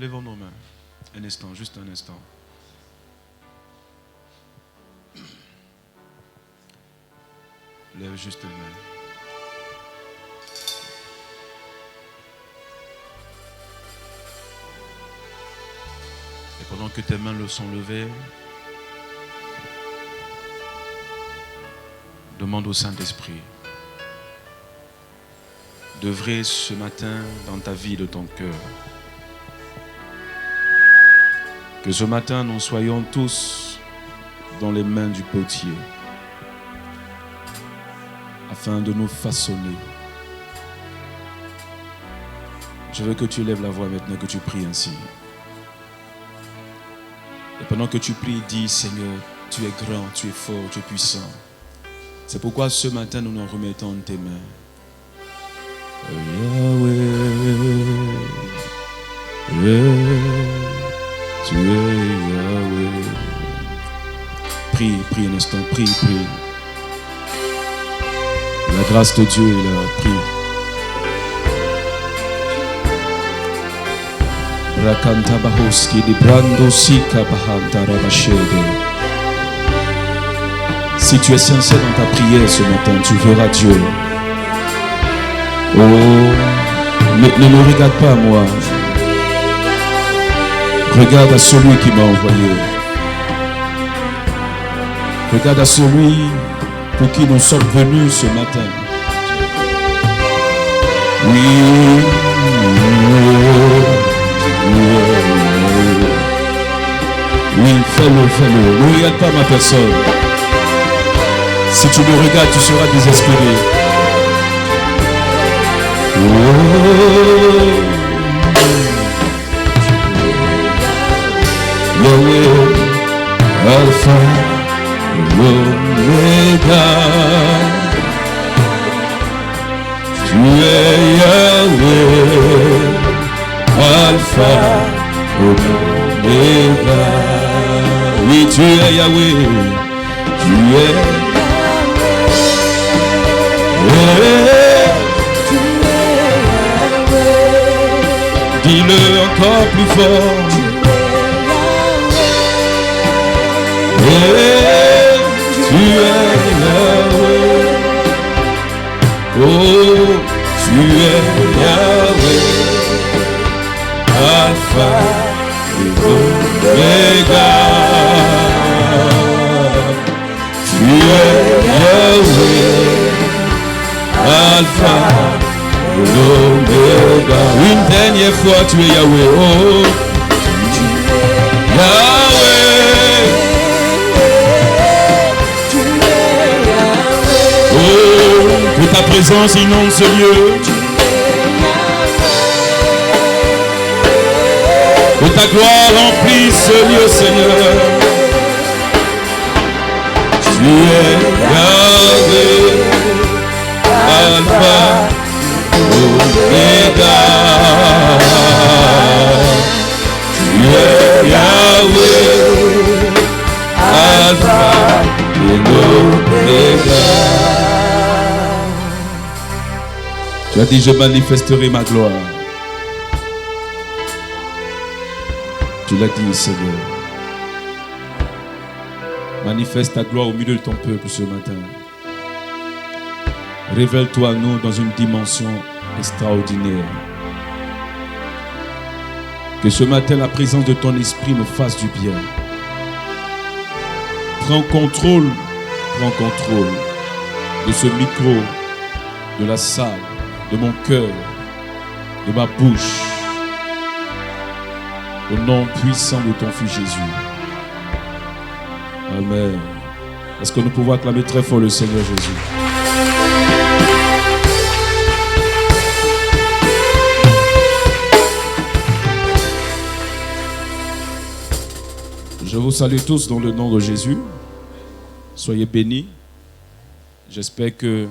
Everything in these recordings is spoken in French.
Lèvons nos mains. Un instant, juste un instant. Lève juste les mains. Et pendant que tes mains le sont levées, demande au Saint-Esprit d'œuvrer ce matin dans ta vie, de ton cœur. Que ce matin, nous soyons tous dans les mains du potier, afin de nous façonner. Je veux que tu lèves la voix maintenant, que tu pries ainsi. Et pendant que tu pries, dis: Seigneur, tu es grand, tu es fort, tu es puissant. C'est pourquoi ce matin, nous nous remettons en tes mains. Yahweh, tu es Yahweh. Prie, prie un instant, prie, prie. La grâce de Dieu est là, prie. Rakanta bahoski di brando sika bahanta rabashede. Si tu es sincère dans ta prière ce matin, tu verras Dieu. Oh, ne me regarde pas à moi. Regarde à celui qui m'a envoyé. Regarde à celui pour qui nous sommes venus ce matin. Oui. Oui, fais-le, fais-le. Ne regarde pas ma personne. Si tu me regardes, tu seras désespéré. Oh. Yahweh, Alpha, l'Oméga. Tu es Yahweh, Alpha, Oméga. Oui, tu es Yahweh, tu es Yahweh. Dis-le encore plus fort. Tu es Yahweh. Oh, tu es Yahweh. Alpha et Omega. Tu es Yahweh. Alpha et Omega. Une dernière fois, tu es Yahweh. Oh, Yahweh. Oh, que ta présence inonde ce lieu. Que ta gloire remplisse ce lieu, Seigneur. Tu es Yahweh, Alpha, Omega. Tu es Yahweh, Alpha et Omega. Tu as dit: je manifesterai ma gloire. Tu l'as dit, Seigneur. Manifeste ta gloire au milieu de ton peuple ce matin. Révèle-toi à nous dans une dimension extraordinaire. Que ce matin, la présence de ton esprit me fasse du bien. Prends contrôle de ce micro, de la salle, de mon cœur, de ma bouche. Au nom puissant de ton Fils Jésus. Amen. Est-ce que nous pouvons acclamer très fort le Seigneur Jésus? Je vous salue tous dans le nom de Jésus. Soyez bénis. J'espère que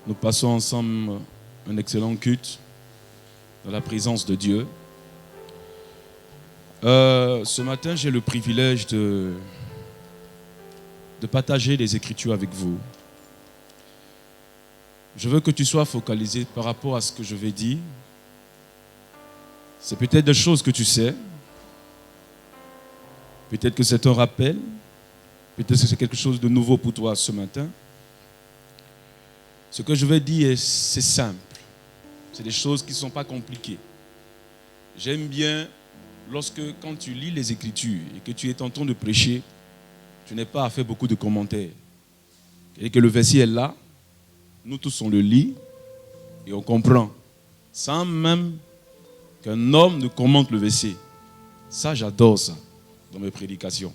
nous passons ensemble un excellent culte dans la présence de Dieu. Ce matin, j'ai le privilège de partager les Écritures avec vous. Je veux que tu sois focalisé par rapport à ce que je vais dire. C'est peut-être des choses que tu sais. Peut-être que c'est un rappel. Peut-être que c'est quelque chose de nouveau pour toi ce matin. Ce que je vais dire, c'est simple. C'est des choses qui ne sont pas compliquées. J'aime bien quand tu lis les Écritures et que tu es en train de prêcher, tu n'es pas à faire beaucoup de commentaires. Et que le verset est là, nous tous on le lit et on comprend. Sans même qu'un homme ne commente le verset. Ça, j'adore ça dans mes prédications.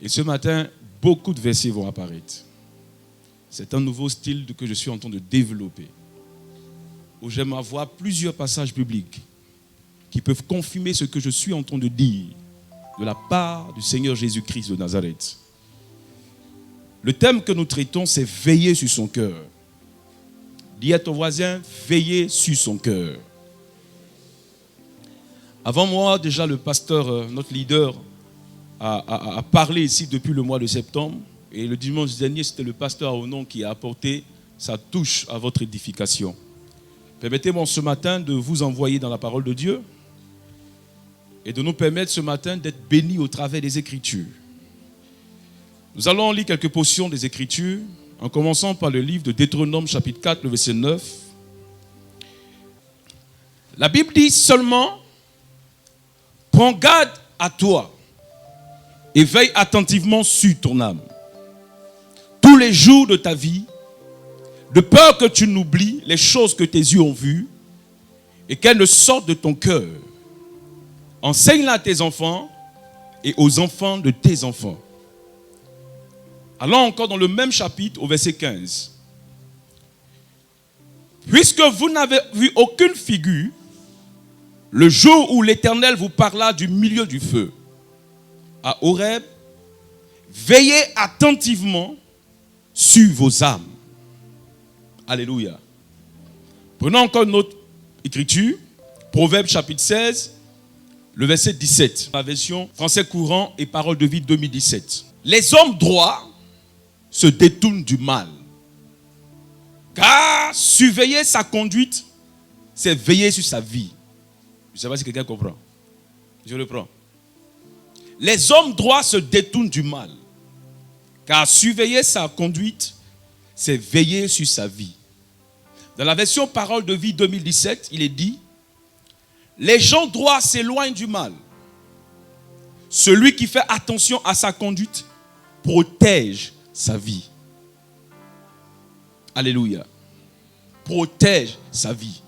Et ce matin, beaucoup de versets vont apparaître. C'est un nouveau style que je suis en train de développer. Où j'aime avoir plusieurs passages bibliques qui peuvent confirmer ce que je suis en train de dire de la part du Seigneur Jésus-Christ de Nazareth. Le thème que nous traitons, c'est veiller sur son cœur. Dis à ton voisin, veiller sur son cœur. Avant moi, déjà le pasteur, notre leader, a parlé ici depuis le mois de septembre. Et le dimanche dernier, c'était le pasteur Aonon qui a apporté sa touche à votre édification. Permettez-moi ce matin de vous envoyer dans la parole de Dieu et de nous permettre ce matin d'être bénis au travers des Écritures. Nous allons lire quelques portions des Écritures, en commençant par le livre de Deutéronome, chapitre 4, le verset 9. La Bible dit seulement, prends garde à toi et veille attentivement sur ton âme. Tous les jours de ta vie, de peur que tu n'oublies les choses que tes yeux ont vues et qu'elles ne sortent de ton cœur. Enseigne-la à tes enfants et aux enfants de tes enfants. Allons encore dans le même chapitre au verset 15. Puisque vous n'avez vu aucune figure, le jour où l'Éternel vous parla du milieu du feu, à Horeb, veillez attentivement sur vos âmes. Alléluia. Prenons encore une autre écriture, Proverbe chapitre 16, le verset 17, la version français courant et Parole de vie 2017. Les hommes droits se détournent du mal, car surveiller sa conduite, c'est veiller sur sa vie. Je ne sais pas si quelqu'un comprend. Je reprends. Les hommes droits se détournent du mal, car surveiller sa conduite, c'est veiller sur sa vie. Dans la version Parole de vie 2017, il est dit, les gens droits s'éloignent du mal. Celui qui fait attention à sa conduite protège sa vie. Alléluia. Protège sa vie.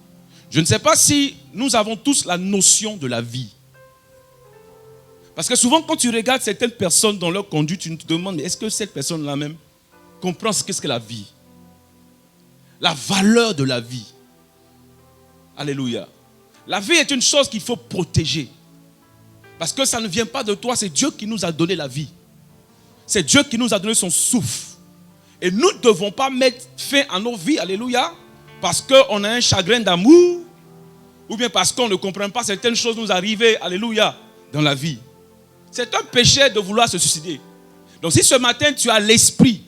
Je ne sais pas si nous avons tous la notion de la vie. Parce que souvent, quand tu regardes certaines personnes dans leur conduite, tu te demandes, est-ce que cette personne-là même comprend ce qu'est la vie? La valeur de la vie. Alléluia. La vie est une chose qu'il faut protéger. Parce que ça ne vient pas de toi, c'est Dieu qui nous a donné la vie. C'est Dieu qui nous a donné son souffle. Et nous ne devons pas mettre fin à nos vies, alléluia, parce qu'on a un chagrin d'amour, ou bien parce qu'on ne comprend pas certaines choses nous arriver, alléluia, dans la vie. C'est un péché de vouloir se suicider. Donc si ce matin tu as l'esprit,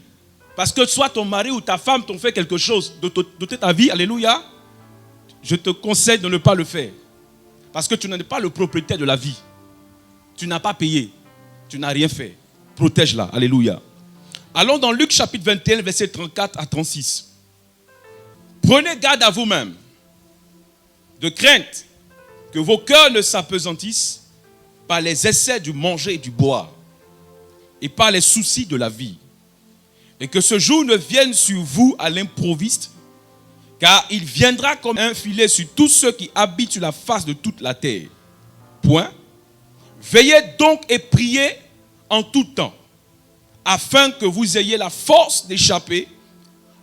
parce que soit ton mari ou ta femme t'ont fait quelque chose de ta vie, alléluia, je te conseille de ne pas le faire. Parce que tu n'es pas le propriétaire de la vie. Tu n'as pas payé. Tu n'as rien fait. Protège-la, alléluia. Allons dans Luc chapitre 21, verset 34 à 36. Prenez garde à vous-même, de crainte que vos cœurs ne s'apesantissent par les essais du manger et du boire, et par les soucis de la vie, et que ce jour ne vienne sur vous à l'improviste, car il viendra comme un filet sur tous ceux qui habitent sur la face de toute la terre. Point. Veillez donc et priez en tout temps, afin que vous ayez la force d'échapper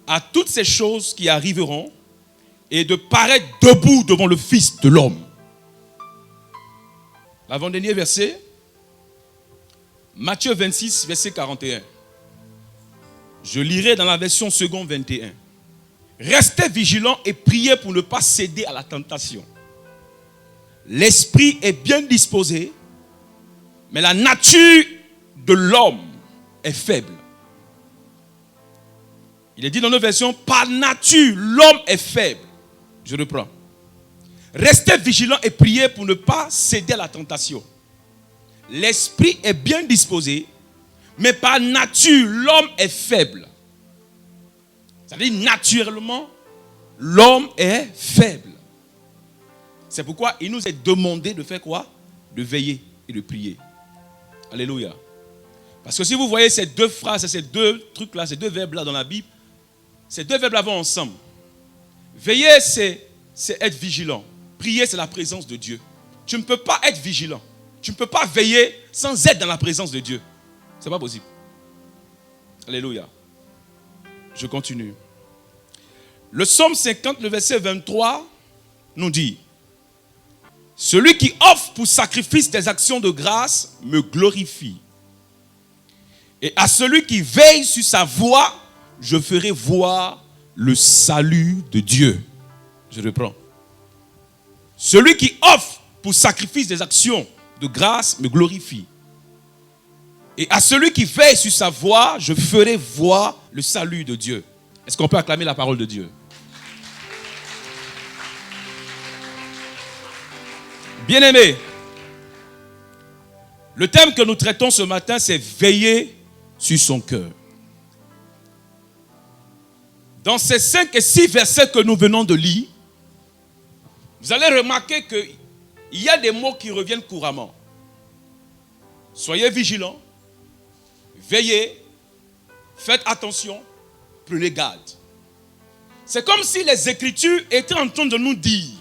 à toutes ces choses qui arriveront et de paraître debout devant le Fils de l'homme. L'avant-dernier verset, Matthieu 26, verset 41. Je lirai dans la version seconde 21. Restez vigilants et priez pour ne pas céder à la tentation. L'esprit est bien disposé, mais la nature de l'homme est faible. Il est dit dans nos versions, par nature, l'homme est faible. Je reprends. Restez vigilants et priez pour ne pas céder à la tentation. L'esprit est bien disposé, mais par nature, l'homme est faible. C'est-à-dire, naturellement, l'homme est faible. C'est pourquoi il nous est demandé de faire quoi? De veiller et de prier. Alléluia. Parce que si vous voyez ces deux phrases, ces deux trucs-là, ces deux verbes-là dans la Bible, ces deux verbes-là vont ensemble. Veiller, c'est être vigilant. Prier, c'est la présence de Dieu. Tu ne peux pas être vigilant. Tu ne peux pas veiller sans être dans la présence de Dieu. Ce n'est pas possible. Alléluia. Je continue. Le psaume 50, le verset 23, nous dit: celui qui offre pour sacrifice des actions de grâce me glorifie. Et à celui qui veille sur sa voie, je ferai voir le salut de Dieu. Je reprends. Celui qui offre pour sacrifice des actions de grâce me glorifie. Et à celui qui veille sur sa voie, je ferai voir le salut de Dieu. Est-ce qu'on peut acclamer la parole de Dieu? Bien-aimés, le thème que nous traitons ce matin, c'est veiller sur son cœur. Dans ces 5 et 6 versets que nous venons de lire, vous allez remarquer qu'il y a des mots qui reviennent couramment. Soyez vigilants, veillez, faites attention, prenez garde. C'est comme si les Écritures étaient en train de nous dire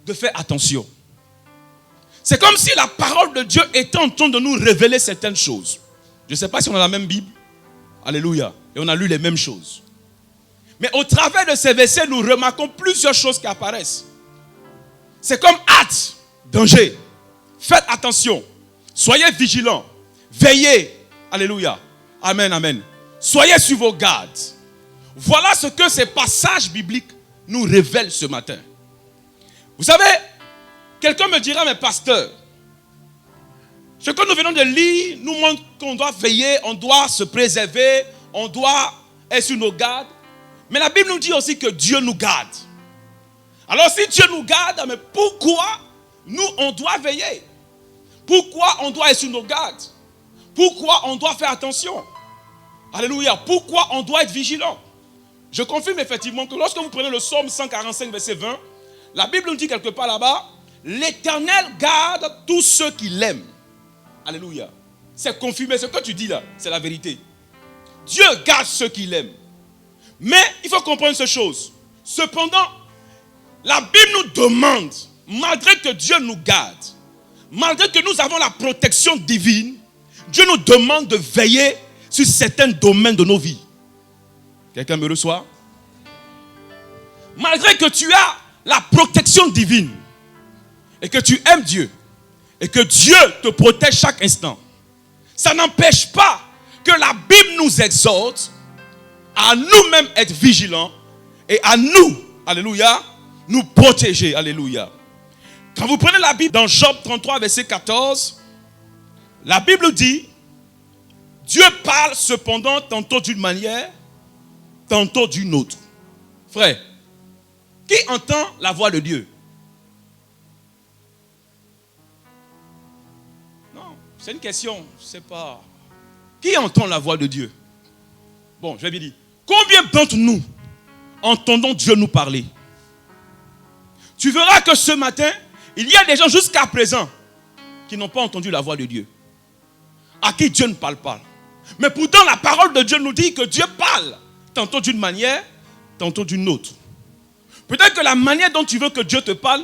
de faire attention. C'est comme si la parole de Dieu était en train de nous révéler certaines choses. Je ne sais pas si on a la même Bible. Alléluia. Et on a lu les mêmes choses. Mais au travers de ces versets, nous remarquons plusieurs choses qui apparaissent. C'est comme hâte, danger. Faites attention. Soyez vigilants. Veillez. Alléluia. Amen, amen. Soyez sur vos gardes. Voilà ce que ces passages bibliques nous révèlent ce matin. Vous savez, quelqu'un me dira, mais pasteur, ce que nous venons de lire nous montre qu'on doit veiller, on doit se préserver, on doit être sur nos gardes. Mais la Bible nous dit aussi que Dieu nous garde. Alors si Dieu nous garde, mais pourquoi nous on doit veiller? Pourquoi on doit être sur nos gardes? Pourquoi on doit faire attention? Alléluia. Pourquoi on doit être vigilant? Je confirme effectivement que lorsque vous prenez le psaume 145, verset 20, la Bible nous dit quelque part là-bas, l'Éternel garde tous ceux qui l'aiment. Alléluia. C'est confirmé, ce que tu dis là, c'est la vérité. Dieu garde ceux qui l'aiment. Mais il faut comprendre cette chose. Cependant, la Bible nous demande, malgré que Dieu nous garde, malgré que nous avons la protection divine, Dieu nous demande de veiller sur certains domaines de nos vies. Quelqu'un me reçoit? Malgré que tu as la protection divine et que tu aimes Dieu et que Dieu te protège chaque instant, ça n'empêche pas que la Bible nous exhorte à nous-mêmes être vigilants et à nous, alléluia, nous protéger, alléluia. Quand vous prenez la Bible dans Job 33, verset 14, la Bible dit, Dieu parle cependant tantôt d'une manière, tantôt d'une autre. Frère, qui entend la voix de Dieu? Non, c'est une question, c'est pas... Qui entend la voix de Dieu? Bon, je vais bien dire. Combien d'entre nous entendons Dieu nous parler? Tu verras que ce matin, il y a des gens jusqu'à présent qui n'ont pas entendu la voix de Dieu. À qui Dieu ne parle pas. Mais pourtant, la parole de Dieu nous dit que Dieu parle. Tantôt d'une manière, tantôt d'une autre. Peut-être que la manière dont tu veux que Dieu te parle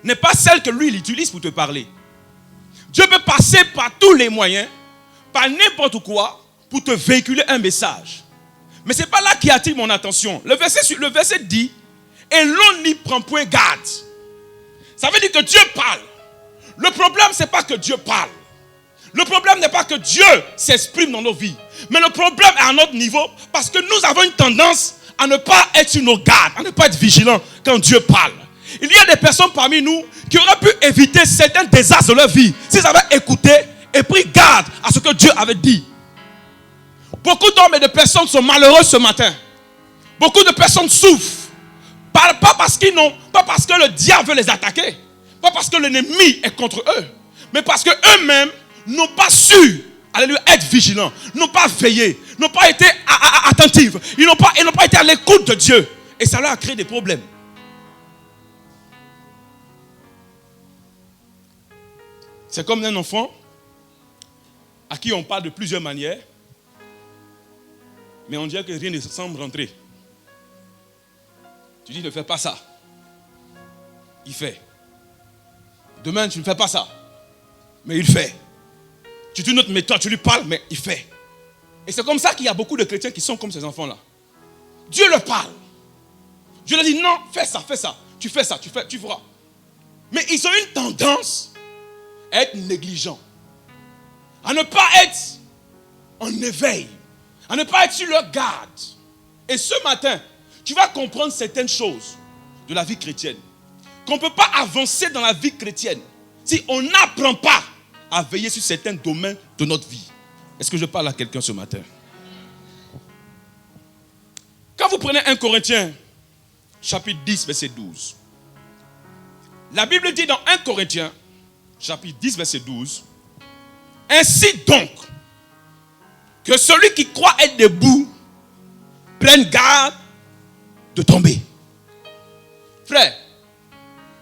n'est pas celle que lui il utilise pour te parler. Dieu peut passer par tous les moyens, par n'importe quoi, pour te véhiculer un message. Mais ce n'est pas là qui attire mon attention. Le verset dit, et l'on n'y prend point garde. Ça veut dire que Dieu parle. Le problème, ce n'est pas que Dieu parle. Le problème n'est pas que Dieu s'exprime dans nos vies. Mais le problème est à notre niveau parce que nous avons une tendance à ne pas être sur nos gardes, à ne pas être vigilants quand Dieu parle. Il y a des personnes parmi nous qui auraient pu éviter certains désastres de leur vie s'ils avaient écouté et pris garde à ce que Dieu avait dit. Beaucoup d'hommes et de personnes sont malheureux ce matin. Beaucoup de personnes souffrent. Pas parce qu'ils n'ont, pas parce que le diable veut les attaquer, pas parce que l'ennemi est contre eux, mais parce que eux-mêmes n'ont pas su, alléluia, être vigilants, n'ont pas veillé, n'ont pas été attentifs, ils n'ont pas été à l'écoute de Dieu, et ça leur a créé des problèmes. C'est comme un enfant à qui on parle de plusieurs manières, mais on dirait que rien ne semble rentrer. Tu dis ne fais pas ça. Il fait. Demain tu ne fais pas ça. Mais il fait. Tu dis une autre méthode, tu lui parles, mais il fait. Et c'est comme ça qu'il y a beaucoup de chrétiens qui sont comme ces enfants-là. Dieu leur parle. Dieu leur dit non, fais ça, fais ça. Tu fais ça, tu feras. Mais ils ont une tendance à être négligents. À ne pas être en éveil. À ne pas être sur leur garde. Et ce matin, tu vas comprendre certaines choses de la vie chrétienne. Qu'on ne peut pas avancer dans la vie chrétienne si on n'apprend pas à veiller sur certains domaines de notre vie. Est-ce que je parle à quelqu'un ce matin? Quand vous prenez 1 Corinthiens, chapitre 10, verset 12. La Bible dit dans 1 Corinthiens, chapitre 10, verset 12. Ainsi donc, que celui qui croit être debout prenne garde de tomber. Frère,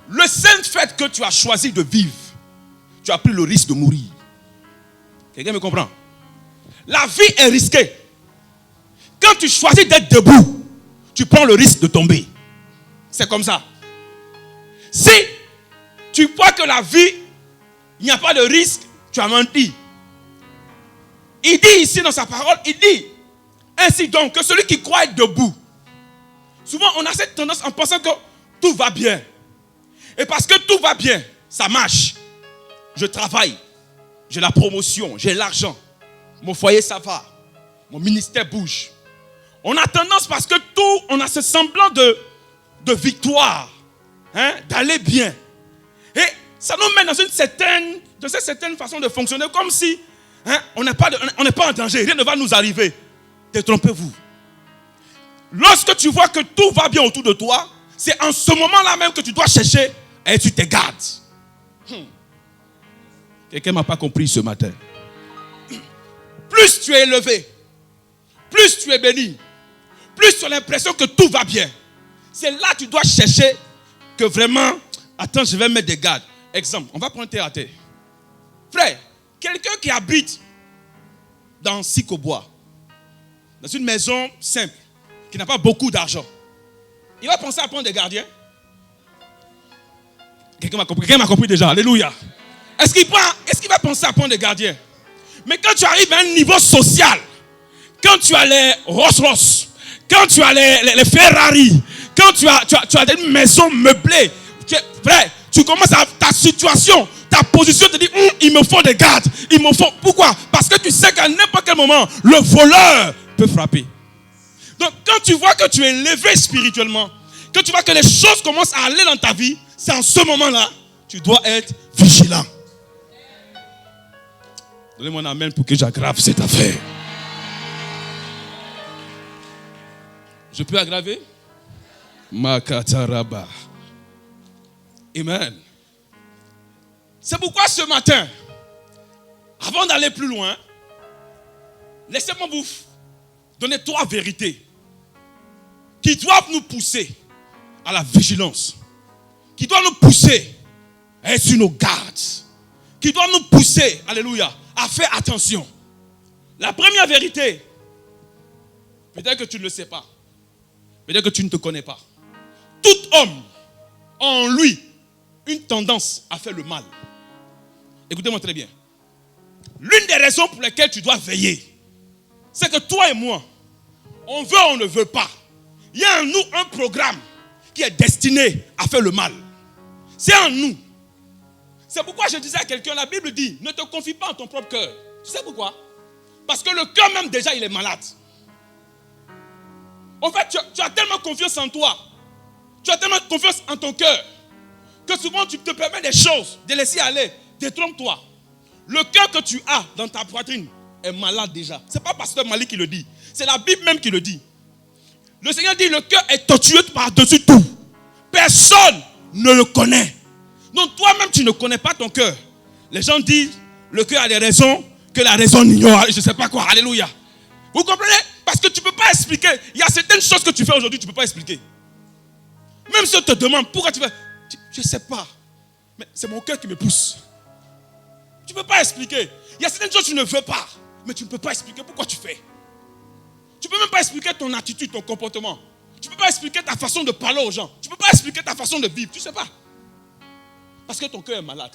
le seul fait que tu as choisi de vivre, tu as pris le risque de mourir. Quelqu'un me comprend? La vie est risquée. Quand tu choisis d'être debout, tu prends le risque de tomber. C'est comme ça. Si tu crois que la vie, il n'y a pas de risque, tu as menti. Il dit ici dans sa parole, il dit, ainsi donc que celui qui croit être debout. Souvent on a cette tendance en pensant que tout va bien. Et parce que tout va bien, ça marche. Je travaille, j'ai la promotion, j'ai l'argent. Mon foyer ça va, mon ministère bouge. On a tendance parce que tout, on a ce semblant de victoire, d'aller bien. Et ça nous met dans une certaine façon de fonctionner comme si on n'est pas en danger, rien ne va nous arriver. Détrompez-vous. Lorsque tu vois que tout va bien autour de toi, c'est en ce moment-là même que tu dois chercher et tu te gardes. Quelqu'un ne m'a pas compris ce matin. Plus tu es élevé, plus tu es béni, plus tu as l'impression que tout va bien. C'est là que tu dois chercher que vraiment, attends, je vais mettre des gardes. Exemple, on va prendre terre à terre. Frère, quelqu'un qui habite dans Sikobois, dans une maison simple, qui n'a pas beaucoup d'argent, il va penser à prendre des gardiens. Quelqu'un m'a compris déjà, alléluia. Est-ce qu'il va penser à prendre des gardiens? Mais quand tu arrives à un niveau social, quand tu as les Rolls-Royce, quand tu as les Ferrari, quand tu as des maisons meublées, frère, tu commences à ta situation, ta position te dit, il me faut des gardes. Pourquoi? Parce que tu sais qu'à n'importe quel moment, le voleur peut frapper. Donc quand tu vois que tu es élevé spirituellement, quand tu vois que les choses commencent à aller dans ta vie, c'est en ce moment-là, tu dois être vigilant. Donnez-moi un amen pour que j'aggrave cette affaire. Je peux aggraver? Makataraba. Amen. C'est pourquoi ce matin, avant d'aller plus loin, laissez-moi vous donner 3 vérités qui doivent nous pousser à la vigilance, qui doivent nous pousser à être sur nos gardes, qui doivent nous pousser, alléluia, à faire attention. La première vérité, peut-être que tu ne le sais pas, peut-être que tu ne te connais pas. Tout homme a en lui une tendance à faire le mal. Écoutez-moi très bien. L'une des raisons pour lesquelles tu dois veiller, c'est que toi et moi, on veut ou on ne veut pas, il y a en nous un programme qui est destiné à faire le mal. C'est en nous. C'est pourquoi je disais à quelqu'un, la Bible dit, ne te confie pas en ton propre cœur. Tu sais pourquoi? Parce que le cœur même déjà, il est malade. En fait, tu as tellement confiance en toi, tu as tellement confiance en ton cœur, que souvent tu te permets des choses, de laisser aller. Détrompe-toi. Le cœur que tu as dans ta poitrine est malade déjà. Ce n'est pas Pasteur Malik qui le dit. C'est la Bible même qui le dit. Le Seigneur dit le cœur est tortueux par-dessus tout. Personne ne le connaît. Donc toi-même, tu ne connais pas ton cœur. Les gens disent, le cœur a des raisons que la raison ignore. Je ne sais pas quoi. Alléluia. Vous comprenez? Parce que tu ne peux pas expliquer. Il y a certaines choses que tu fais aujourd'hui, tu ne peux pas expliquer. Même si on te demande pourquoi tu fais, je ne sais pas. Mais c'est mon cœur qui me pousse. Tu ne peux pas expliquer. Il y a certaines choses que tu ne veux pas. Mais tu ne peux pas expliquer pourquoi tu fais. Tu ne peux même pas expliquer ton attitude, ton comportement. Tu ne peux pas expliquer ta façon de parler aux gens. Tu ne peux pas expliquer ta façon de vivre. Tu ne sais pas. Parce que ton cœur est malade.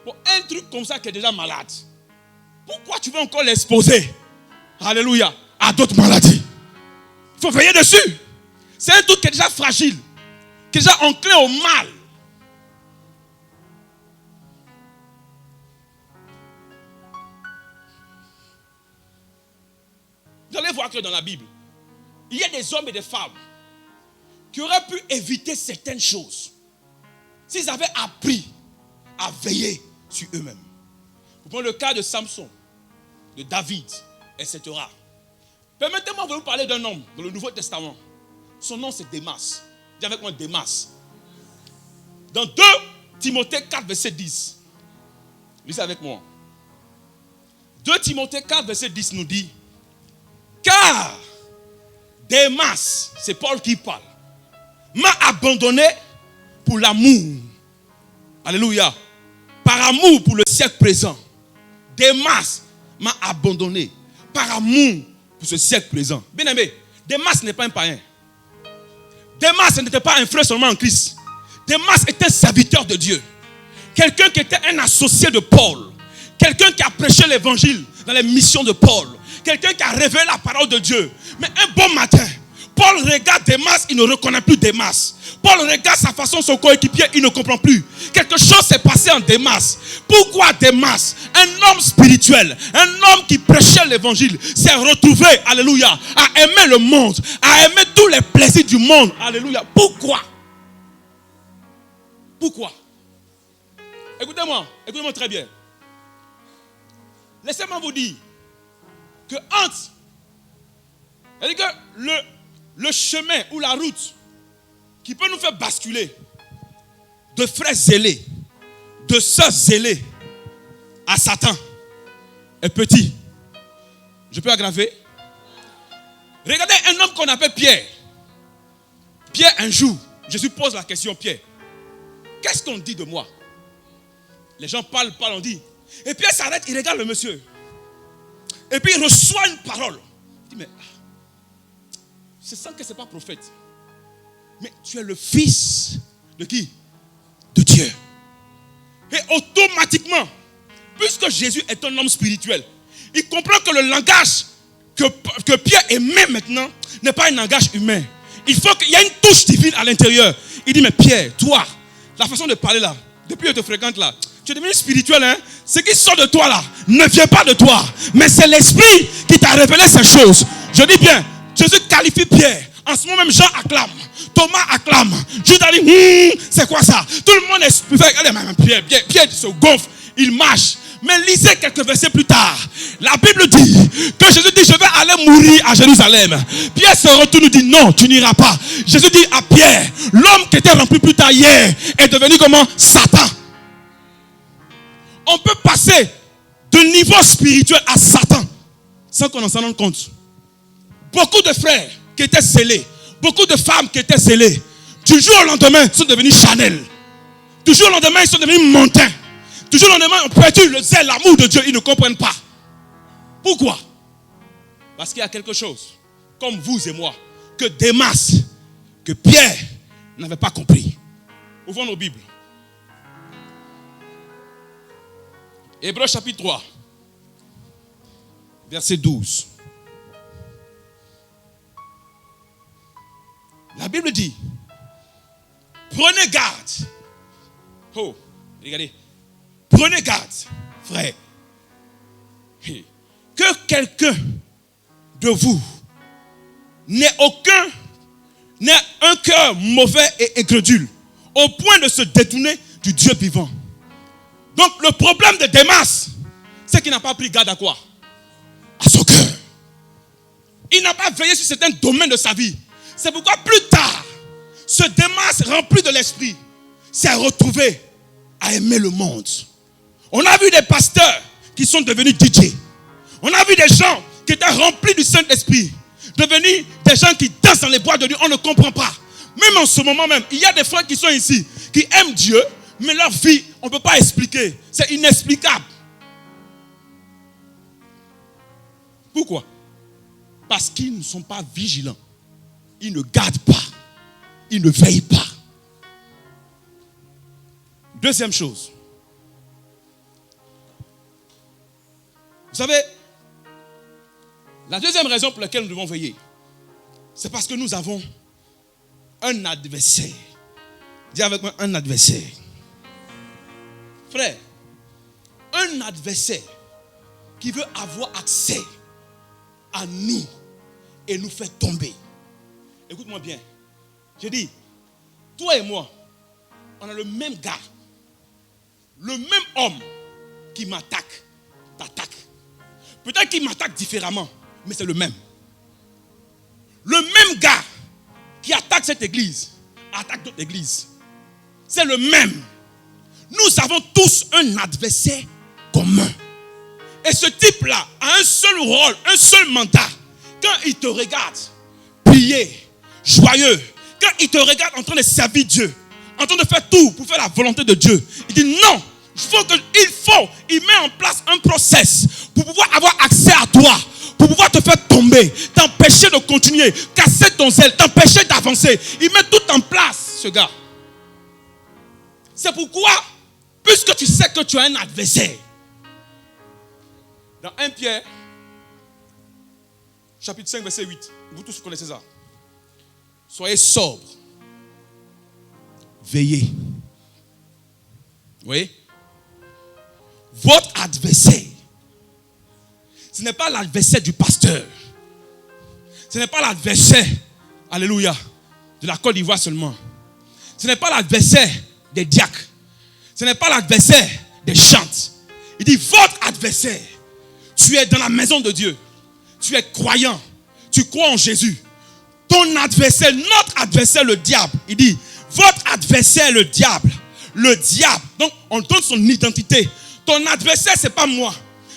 Bon, un truc comme ça qui est déjà malade. Pourquoi tu veux encore l'exposer? Alléluia. À d'autres maladies. Il faut veiller dessus. C'est un truc qui est déjà fragile. Qui est déjà enclin au mal. Vous allez voir que dans la Bible, il y a des hommes et des femmes qui auraient pu éviter certaines choses s'ils avaient appris à veiller sur eux-mêmes. Vous prenez le cas de Samson, de David, etc. Permettez-moi de vous parler d'un homme dans le Nouveau Testament. Son nom c'est Démas. Dis avec moi Démas. Dans 2 Timothée 4, verset 10. Lisez avec moi. 2 Timothée 4, verset 10 nous dit: car Démas, c'est Paul qui parle, m'a abandonné pour l'amour. Alléluia. Par amour pour le siècle présent. Démas m'a abandonné par amour pour ce siècle présent. Bien aimé, Démas n'est pas un païen. Démas n'était pas un frère seulement en Christ. Démas était un serviteur de Dieu. Quelqu'un qui était un associé de Paul. Quelqu'un qui a prêché l'évangile dans les missions de Paul. Quelqu'un qui a révélé la parole de Dieu. Mais un bon matin, Paul regarde Démas, il ne reconnaît plus Démas. Paul regarde sa façon, son coéquipier, il ne comprend plus. Quelque chose s'est passé en Démas. Pourquoi Démas, un homme spirituel, un homme qui prêchait l'évangile, s'est retrouvé, alléluia, à aimer le monde, à aimer tous les plaisirs du monde, alléluia. Pourquoi? Pourquoi? Écoutez-moi très bien. Laissez-moi vous dire que entre, c'est-à-dire que le chemin ou la route qui peut nous faire basculer de frères zélés, de sœurs zélées à Satan est petit. Je peux aggraver? Regardez un homme qu'on appelle Pierre. Pierre, un jour, Jésus pose la question: Pierre, qu'est-ce qu'on dit de moi? Les gens parlent, on dit. Et Pierre s'arrête, il regarde le monsieur. Et puis il reçoit une parole. Il dit: mais je sens que ce n'est pas prophète. Mais tu es le fils de qui? De Dieu. Et automatiquement, puisque Jésus est un homme spirituel, il comprend que le langage que Pierre émet maintenant n'est pas un langage humain. Il faut qu'il y ait une touche divine à l'intérieur. Il dit: mais Pierre, toi, la façon de parler là, depuis que je te fréquente là, tu es devenu spirituel, hein? Ce qui sort de toi là ne vient pas de toi, mais c'est l'esprit qui t'a révélé ces choses. Je dis bien, Jésus qualifie Pierre. En ce moment même, Jean acclame, Thomas acclame, Judas dit: c'est quoi ça? Tout le monde est spirituel. Pierre se gonfle, il marche. Mais lisez quelques versets plus tard. La Bible dit que Jésus dit: je vais aller mourir à Jérusalem. Pierre se retourne et dit: non, tu n'iras pas. Jésus dit à Pierre: l'homme qui était rempli plus tard hier est devenu comment? Satan. On peut passer de niveau spirituel à Satan sans qu'on s'en rende compte. Beaucoup de frères qui étaient scellés, beaucoup de femmes qui étaient scellées, du jour au lendemain sont devenus Chanel. Du jour au lendemain, ils sont devenus Montains. Du jour au lendemain, on perdu le zèle, l'amour de Dieu. Ils ne comprennent pas. Pourquoi? Parce qu'il y a quelque chose, comme vous et moi, que Démas, que Pierre n'avait pas compris. Ouvrons nos Bibles. Hébreux chapitre 3, verset 12. La Bible dit: prenez garde. Oh, regardez. Prenez garde, frère, que quelqu'un de vous n'ait un cœur mauvais et incrédule, au point de se détourner du Dieu vivant. Donc le problème de Démas, c'est qu'il n'a pas pris garde à quoi? À son cœur. Il n'a pas veillé sur certains domaines de sa vie. C'est pourquoi plus tard, Ce Démas rempli de l'esprit s'est retrouvé à aimer le monde. On a vu des pasteurs qui sont devenus DJ. On a vu des gens qui étaient remplis du Saint-Esprit devenus des gens qui dansent dans les bois de nuit. On ne comprend pas. Même en ce moment même, il y a des frères qui sont ici, qui aiment Dieu, mais leur vie, on ne peut pas expliquer. C'est inexplicable. Pourquoi? Parce qu'ils ne sont pas vigilants. Ils ne gardent pas. Ils ne veillent pas. Deuxième chose. Vous savez, la deuxième raison pour laquelle nous devons veiller, c'est parce que nous avons un adversaire. Dis avec moi, un adversaire. Frère, un adversaire qui veut avoir accès à nous et nous faire tomber. Écoute-moi bien. Je dis, toi et moi, on a le même gars, le même homme qui m'attaque, t'attaque. Peut-être qu'il m'attaque différemment, mais c'est le même. Le même gars qui attaque cette église, attaque d'autres églises. C'est le même. Nous avons tous un adversaire commun. Et ce type-là a un seul rôle, un seul mandat. Quand il te regarde, prier, joyeux, quand il te regarde en train de servir Dieu, en train de faire tout pour faire la volonté de Dieu, il dit non, il met en place un process pour pouvoir avoir accès à toi, pour pouvoir te faire tomber, t'empêcher de continuer, casser ton zèle, t'empêcher d'avancer. Il met tout en place, ce gars. C'est pourquoi, puisque tu sais que tu as un adversaire, dans 1 Pierre, chapitre 5, verset 8, vous tous connaissez ça. Soyez sobres, veillez. Vous voyez? Votre adversaire, ce n'est pas l'adversaire du pasteur. Ce n'est pas l'adversaire, alléluia, de la Côte d'Ivoire seulement. Ce n'est pas l'adversaire des diacres. Ce n'est pas l'adversaire des chantes. Il dit, votre adversaire, tu es dans la maison de Dieu. Tu es croyant. Tu crois en Jésus. Ton adversaire, notre adversaire, le diable. Il dit, votre adversaire, le diable. Le diable. Donc, on donne son identité. Ton adversaire, ce n'est pas moi.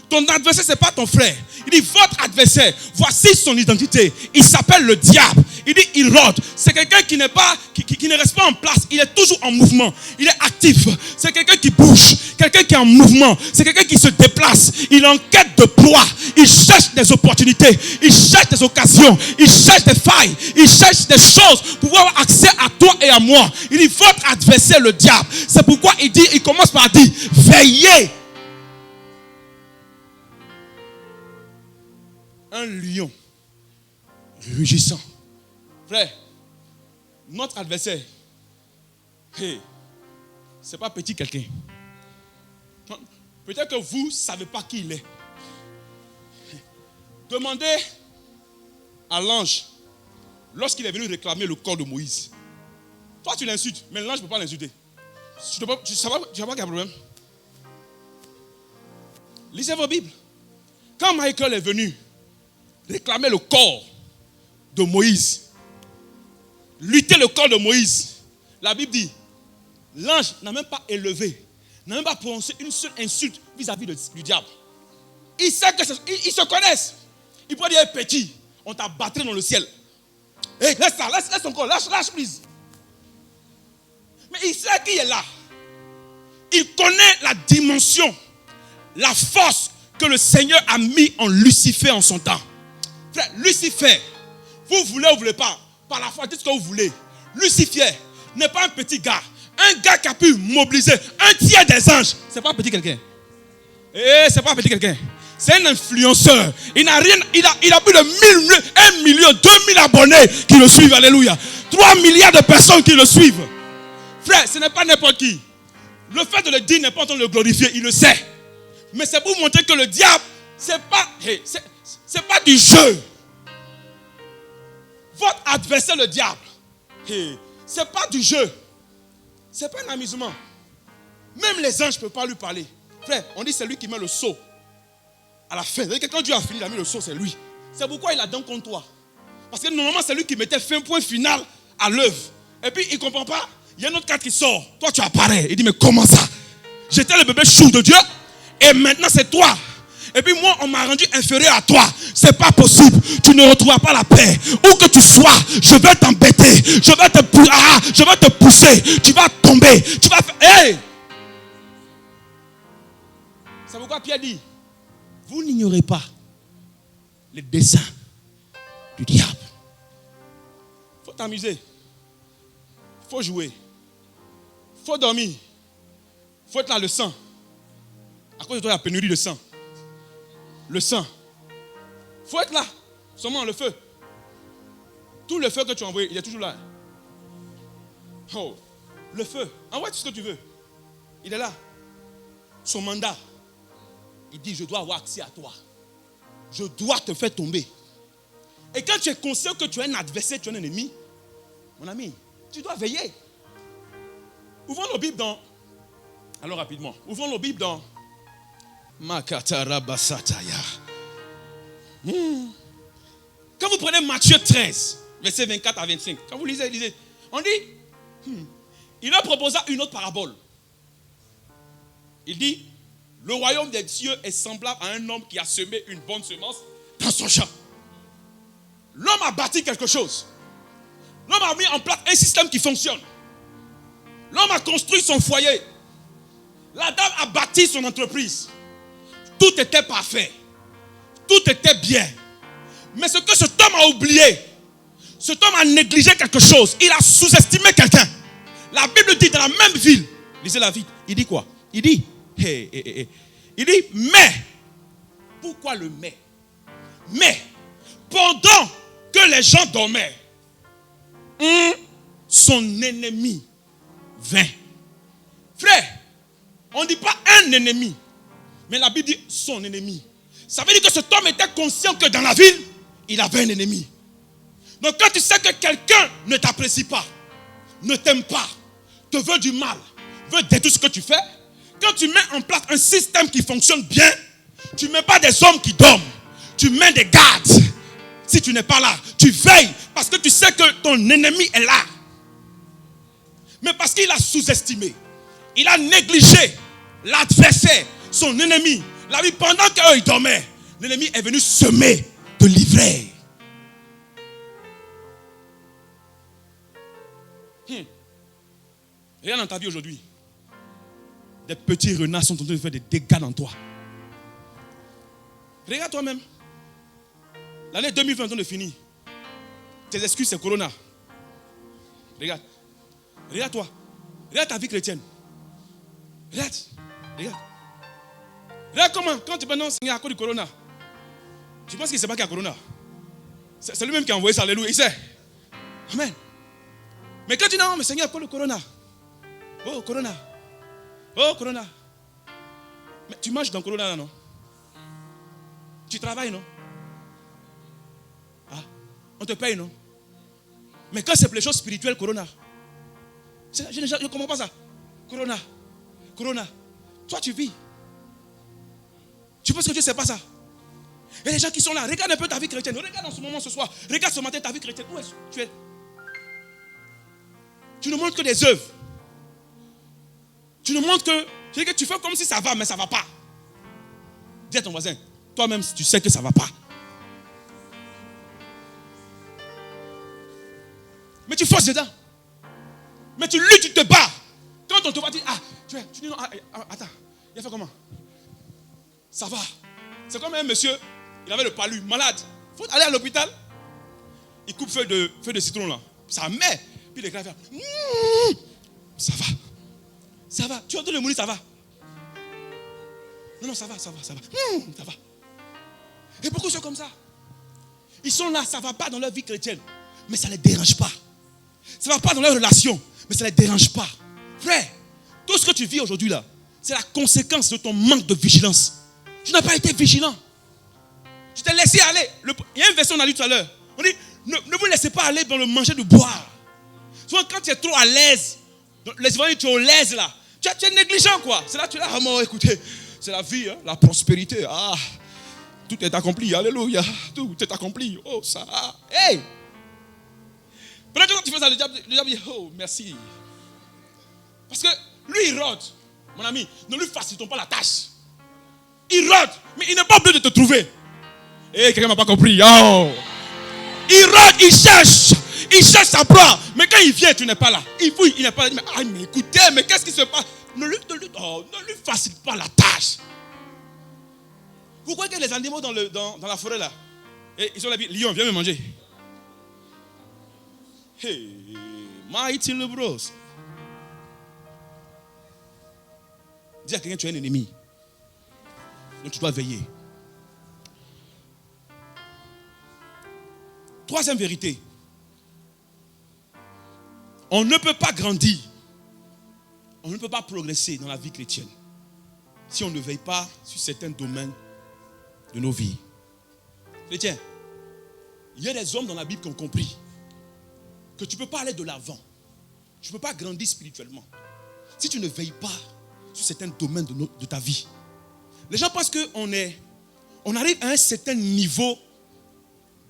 Ton adversaire, ce n'est pas ton frère. Il dit, votre adversaire, voici son identité. Il s'appelle le diable. Il dit, il rôde. C'est quelqu'un qui ne reste pas en place. Il est toujours en mouvement. Il est actif. C'est quelqu'un qui bouge. Quelqu'un qui est en mouvement. C'est quelqu'un qui se déplace. Il est en quête de proie. Il cherche des opportunités. Il cherche des occasions. Il cherche des failles. Il cherche des choses pour avoir accès à toi et à moi. Il dit, votre adversaire, le diable. C'est pourquoi il commence par dire, veillez. Un lion rugissant. Frère, notre adversaire, c'est pas petit quelqu'un. Peut-être que vous ne savez pas qui il est. Demandez à l'ange, lorsqu'il est venu réclamer le corps de Moïse. Toi, tu l'insultes, mais l'ange ne peut pas l'insulter. Tu ne sais pas qu'il y a un problème. Lisez vos Bibles. Quand Michael est venu réclamer le corps de Moïse, lutter le corps de Moïse, la Bible dit, l'ange n'a même pas élevé, n'a même pas prononcé une seule insulte vis-à-vis du diable. Ils se connaissent. Ils pourraient dire, petit, on t'a battu dans le ciel. Hey, laisse ça, laisse encore, lâche, please. Mais il sait qui est là. Il connaît la dimension, la force que le Seigneur a mis en Lucifer en son temps. Frère, Lucifer, vous voulez ou vous ne voulez pas, par la foi, dites ce que vous voulez. Lucifer n'est pas un petit gars. Un gars qui a pu mobiliser un tiers des anges. C'est pas un petit quelqu'un. C'est pas un petit quelqu'un. C'est un influenceur. Il n'a rien, il a plus de 1 million, 2000 abonnés qui le suivent. Alléluia. 3 milliards de personnes qui le suivent. Frère, ce n'est pas n'importe qui. Le fait de le dire n'est pas en train de le glorifier. Il le sait. Mais c'est pour montrer que le diable, c'est pas du jeu. Votre adversaire, le diable, c'est pas du jeu. C'est pas un amusement. Même les anges ne peuvent pas lui parler. Frère, on dit c'est lui qui met le sceau à la fin. Quand Dieu a fini, il a mis le sceau, c'est lui. C'est pourquoi il a donné contre toi. Parce que normalement, c'est lui qui mettait fin point final à l'œuvre. Et puis il ne comprend pas. Il y a un autre cadre qui sort. Toi, tu apparais. Il dit, mais comment ça? J'étais le bébé chou de Dieu. Et maintenant, c'est toi. Et puis moi, on m'a rendu inférieur à toi. C'est pas possible. Tu ne retrouveras pas la paix. Où que tu sois, je vais t'embêter. Je vais te pousser. Tu vas tomber. Tu vas faire... Hey! C'est pourquoi Pierre dit, vous n'ignorez pas les desseins du diable. Il faut t'amuser. Il faut jouer. Il faut dormir. Il faut être là, le sang. À cause de toi, il y a pénurie de sang. Le sang. Il faut être là. Seulement le feu. Tout le feu que tu as envoyé, il est toujours là. Oh, le feu. Envoie tout ce que tu veux. Il est là. Son mandat. Il dit, je dois avoir accès à toi. Je dois te faire tomber. Et quand tu es conscient que tu es un adversaire, tu es un ennemi, mon ami, tu dois veiller. Ouvrons nos Bibles dans... Alors rapidement. Ouvrons nos Bibles dans... Makatarabasataya. Quand vous prenez Matthieu 13, versets 24 à 25, quand vous lisez, on dit, il leur proposa une autre parabole. Il dit, le royaume des cieux est semblable à un homme qui a semé une bonne semence dans son champ. L'homme a bâti quelque chose. L'homme a mis en place un système qui fonctionne. L'homme a construit son foyer. La dame a bâti son entreprise. Tout était parfait. Tout était bien. Mais ce que cet homme a oublié, cet homme a négligé quelque chose. Il a sous-estimé quelqu'un. La Bible dit dans la même ville, lisez la ville, il dit quoi? Il dit, il dit, mais, pourquoi le mais? Mais, pendant que les gens dormaient, son ennemi vint. Frère, on ne dit pas un ennemi, mais la Bible dit son ennemi. Ça veut dire que cet homme était conscient que dans la ville, il avait un ennemi. Donc quand tu sais que quelqu'un ne t'apprécie pas, ne t'aime pas, te veut du mal, veut détruire ce que tu fais, quand tu mets en place un système qui fonctionne bien, tu ne mets pas des hommes qui dorment, tu mets des gardes. Si tu n'es pas là, tu veilles parce que tu sais que ton ennemi est là. Mais parce qu'il a sous-estimé, il a négligé l'adversaire, son ennemi. La vie, pendant qu'eux ils dormaient, l'ennemi est venu semer de l'ivraie. Regarde dans ta vie aujourd'hui. Des petits renards sont en train de faire des dégâts dans toi. Regarde toi-même. L'année 2020 est en train de finir. Tes excuses, c'est Corona. Regarde. Regarde-toi. Regarde ta vie chrétienne. Regarde. Regarde. Regarde comment, quand tu penses Seigneur à cause du Corona, tu penses qu'il ne sait pas qu'il y a Corona. C'est lui-même qui a envoyé ça, alléluia. Il sait. Amen. Mais quand tu dis non, mais Seigneur, à cause du Corona. Oh, Corona. Oh, Corona. Mais tu manges dans Corona là, non? Tu travailles, non? Ah, on te paye, non? Mais quand c'est pour les choses spirituelles, Corona. Je ne comprends pas ça. Corona. Corona. Toi, tu vis. Tu penses que Dieu ne sait pas ça? Et les gens qui sont là, regarde un peu ta vie chrétienne. Regarde en ce moment, ce soir. Regarde ce matin ta vie chrétienne. Où est-ce que tu es? Tu ne montres que des œuvres. Tu ne montres que tu fais comme si ça va, mais ça ne va pas. Dis à ton voisin, toi-même, tu sais que ça ne va pas. Mais tu forces dedans. Mais tu luttes, tu te bats. Quand on te voit, tu dis, tu dis non, attends, il a fait comment? Ça va. C'est comme un monsieur, il avait le palu, malade. Il faut aller à l'hôpital. Il coupe feuille de citron là. Ça met. Puis les gars font, ça va. Ça va. Tu entends le mourir, ça va. Non, ça va. Ça va. Et pourquoi ils sont comme ça? Ils sont là, ça ne va pas dans leur vie chrétienne. Mais ça ne les dérange pas. Ça ne va pas dans leur relation. Mais ça ne les dérange pas. Frère, tout ce que tu vis aujourd'hui là, c'est la conséquence de ton manque de vigilance. Tu n'as pas été vigilant. Tu t'es laissé aller. Il y a une version qu'on a lu tout à l'heure. On dit, ne vous laissez pas aller dans le manger de boire. Souvent quand tu es trop à l'aise, les évangéliques, tu es au l'aise là. Tu es négligent quoi. C'est là que tu es là, écoutez, c'est la vie, hein, la prospérité. Tout est accompli, alléluia. Tout est accompli. Oh ça. Hey! Peut-être que quand tu fais ça, le diable dit, oh, merci. Parce que lui, il rôde. Mon ami, ne lui facilitons pas la tâche. Il rôde, mais il n'est pas obligé de te trouver. Eh, quelqu'un ne m'a pas compris. Oh. Il rôde, il cherche sa proie. Mais quand il vient, tu n'es pas là. Il fouille, il n'est pas là. Mais écoutez, mais qu'est-ce qui se passe? Ne lui facilite pas la tâche. Vous croyez que les animaux dans la forêt là, ils ont la vie, lion, viens me manger. Hey, mighty le bros. Dis à quelqu'un, tu es un ennemi. Donc tu dois veiller. Troisième vérité. On ne peut pas grandir. On ne peut pas progresser dans la vie chrétienne si on ne veille pas sur certains domaines de nos vies. Chrétien, il y a des hommes dans la Bible qui ont compris que tu ne peux pas aller de l'avant. Tu ne peux pas grandir spirituellement si tu ne veilles pas sur certains domaines de ta vie. Les gens pensent qu'on arrive à un certain niveau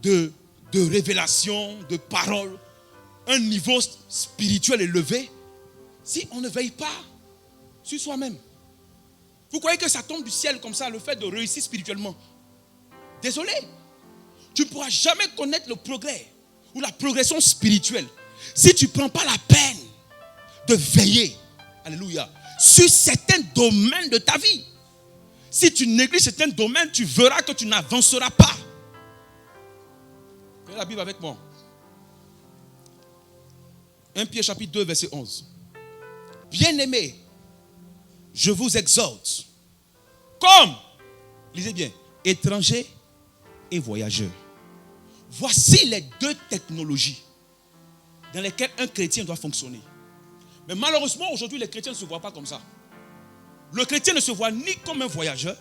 de révélation, de parole, un niveau spirituel élevé, si on ne veille pas sur soi-même. Vous croyez que ça tombe du ciel comme ça, le fait de réussir spirituellement? Désolé, tu ne pourras jamais connaître le progrès ou la progression spirituelle si tu ne prends pas la peine de veiller, alléluia, sur certains domaines de ta vie. Si tu négliges certains domaines, tu verras que tu n'avanceras pas. Prenez la Bible avec moi. 1 Pierre chapitre 2, verset 11. Bien-aimés, je vous exhorte, comme, lisez bien, étrangers et voyageurs. Voici les deux technologies dans lesquelles un chrétien doit fonctionner. Mais malheureusement, aujourd'hui, les chrétiens ne se voient pas comme ça. Le chrétien ne se voit ni comme un voyageur,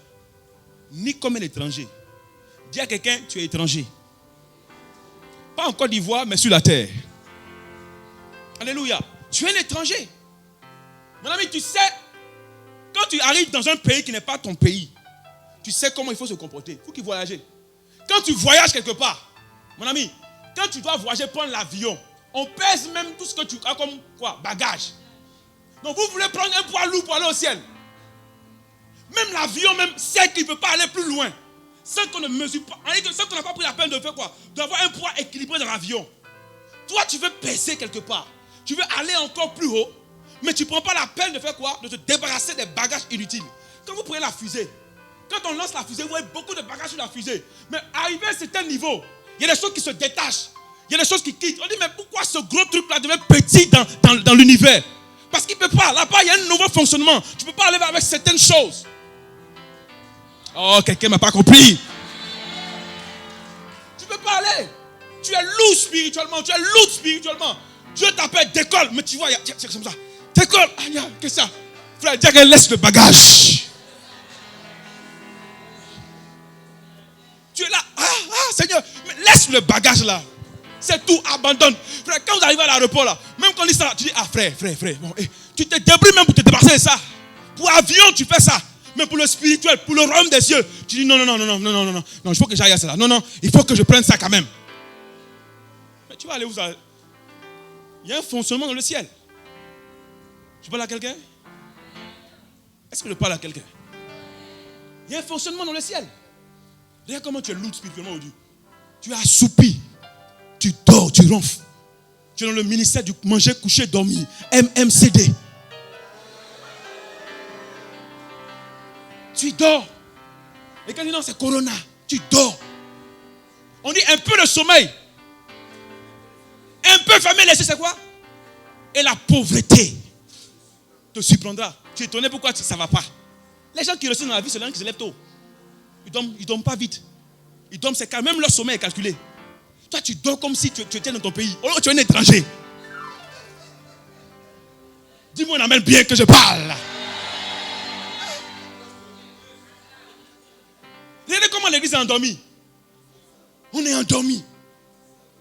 ni comme un étranger. Dis à quelqu'un, tu es étranger. Pas en Côte d'Ivoire, mais sur la terre. Alléluia. Tu es un étranger. Mon ami, tu sais, quand tu arrives dans un pays qui n'est pas ton pays, tu sais comment il faut se comporter. Il faut qu'il voyage. Quand tu voyages quelque part, mon ami, quand tu dois voyager, prendre l'avion, on pèse même tout ce que tu as comme quoi, bagage. Donc vous voulez prendre un poids lourd pour aller au ciel. Même l'avion, même sait qu'il ne peut pas aller plus loin. Sans qu'on ne mesure pas, sans qu'on n'a pas pris la peine de faire quoi? D'avoir un poids équilibré dans l'avion. Toi, tu veux baisser quelque part. Tu veux aller encore plus haut. Mais tu ne prends pas la peine de faire quoi? De te débarrasser des bagages inutiles. Quand vous prenez la fusée, quand on lance la fusée, vous voyez beaucoup de bagages sur la fusée. Mais arrivé à un certain niveau, il y a des choses qui se détachent. Il y a des choses qui quittent. On dit, mais pourquoi ce gros truc-là devient petit dans l'univers? Parce qu'il ne peut pas. Là-bas, il y a un nouveau fonctionnement. Tu ne peux pas aller avec certaines choses. Oh, quelqu'un ne m'a pas compris. Tu ne peux pas aller. Tu es lourd spirituellement. Tu es lourd spirituellement. Dieu t'appelle, décolle. Mais tu vois, c'est comme ça. Décolle. Ah, qu'est-ce que ça? Frère, dis qu'elle laisse le bagage. Tu es là. Ah, Seigneur, mais laisse le bagage là. C'est tout, abandonne. Frère, quand vous arrivez à l'aéroport là, même quand on dit ça, tu dis, ah frère, bon, tu te débrouilles même pour te débarrasser de ça. Pour avion, tu fais ça. Mais pour le spirituel, pour le royaume des cieux, tu dis non, il faut que j'aille à cela. Non, il faut que je prenne ça quand même. Mais tu vas aller où ça? Il y a un fonctionnement dans le ciel. Je parle à quelqu'un? Est-ce que je parle à quelqu'un? Il y a un fonctionnement dans le ciel. Regarde comment tu es lourd spirituellement aujourd'hui. Tu es assoupi. Tu dors, tu ronfles. Tu es dans le ministère du manger, coucher, dormir. MMCD. Tu dors. Et quand on dit non, c'est Corona, tu dors. On dit un peu de sommeil. Un peu fermer les yeux, c'est quoi? Et la pauvreté te surprendra. Tu es étonné pourquoi ça ne va pas. Les gens qui réussissent dans la vie, c'est les gens qui se lèvent tôt. Ils dorment pas vite. Ils dorment, c'est quand même leur sommeil est calculé. Toi, tu dors comme si tu étais dans ton pays. Oh, tu es un étranger. Dis-moi un amen bien que je parle. Regardez comment l'église est endormie. On est endormi.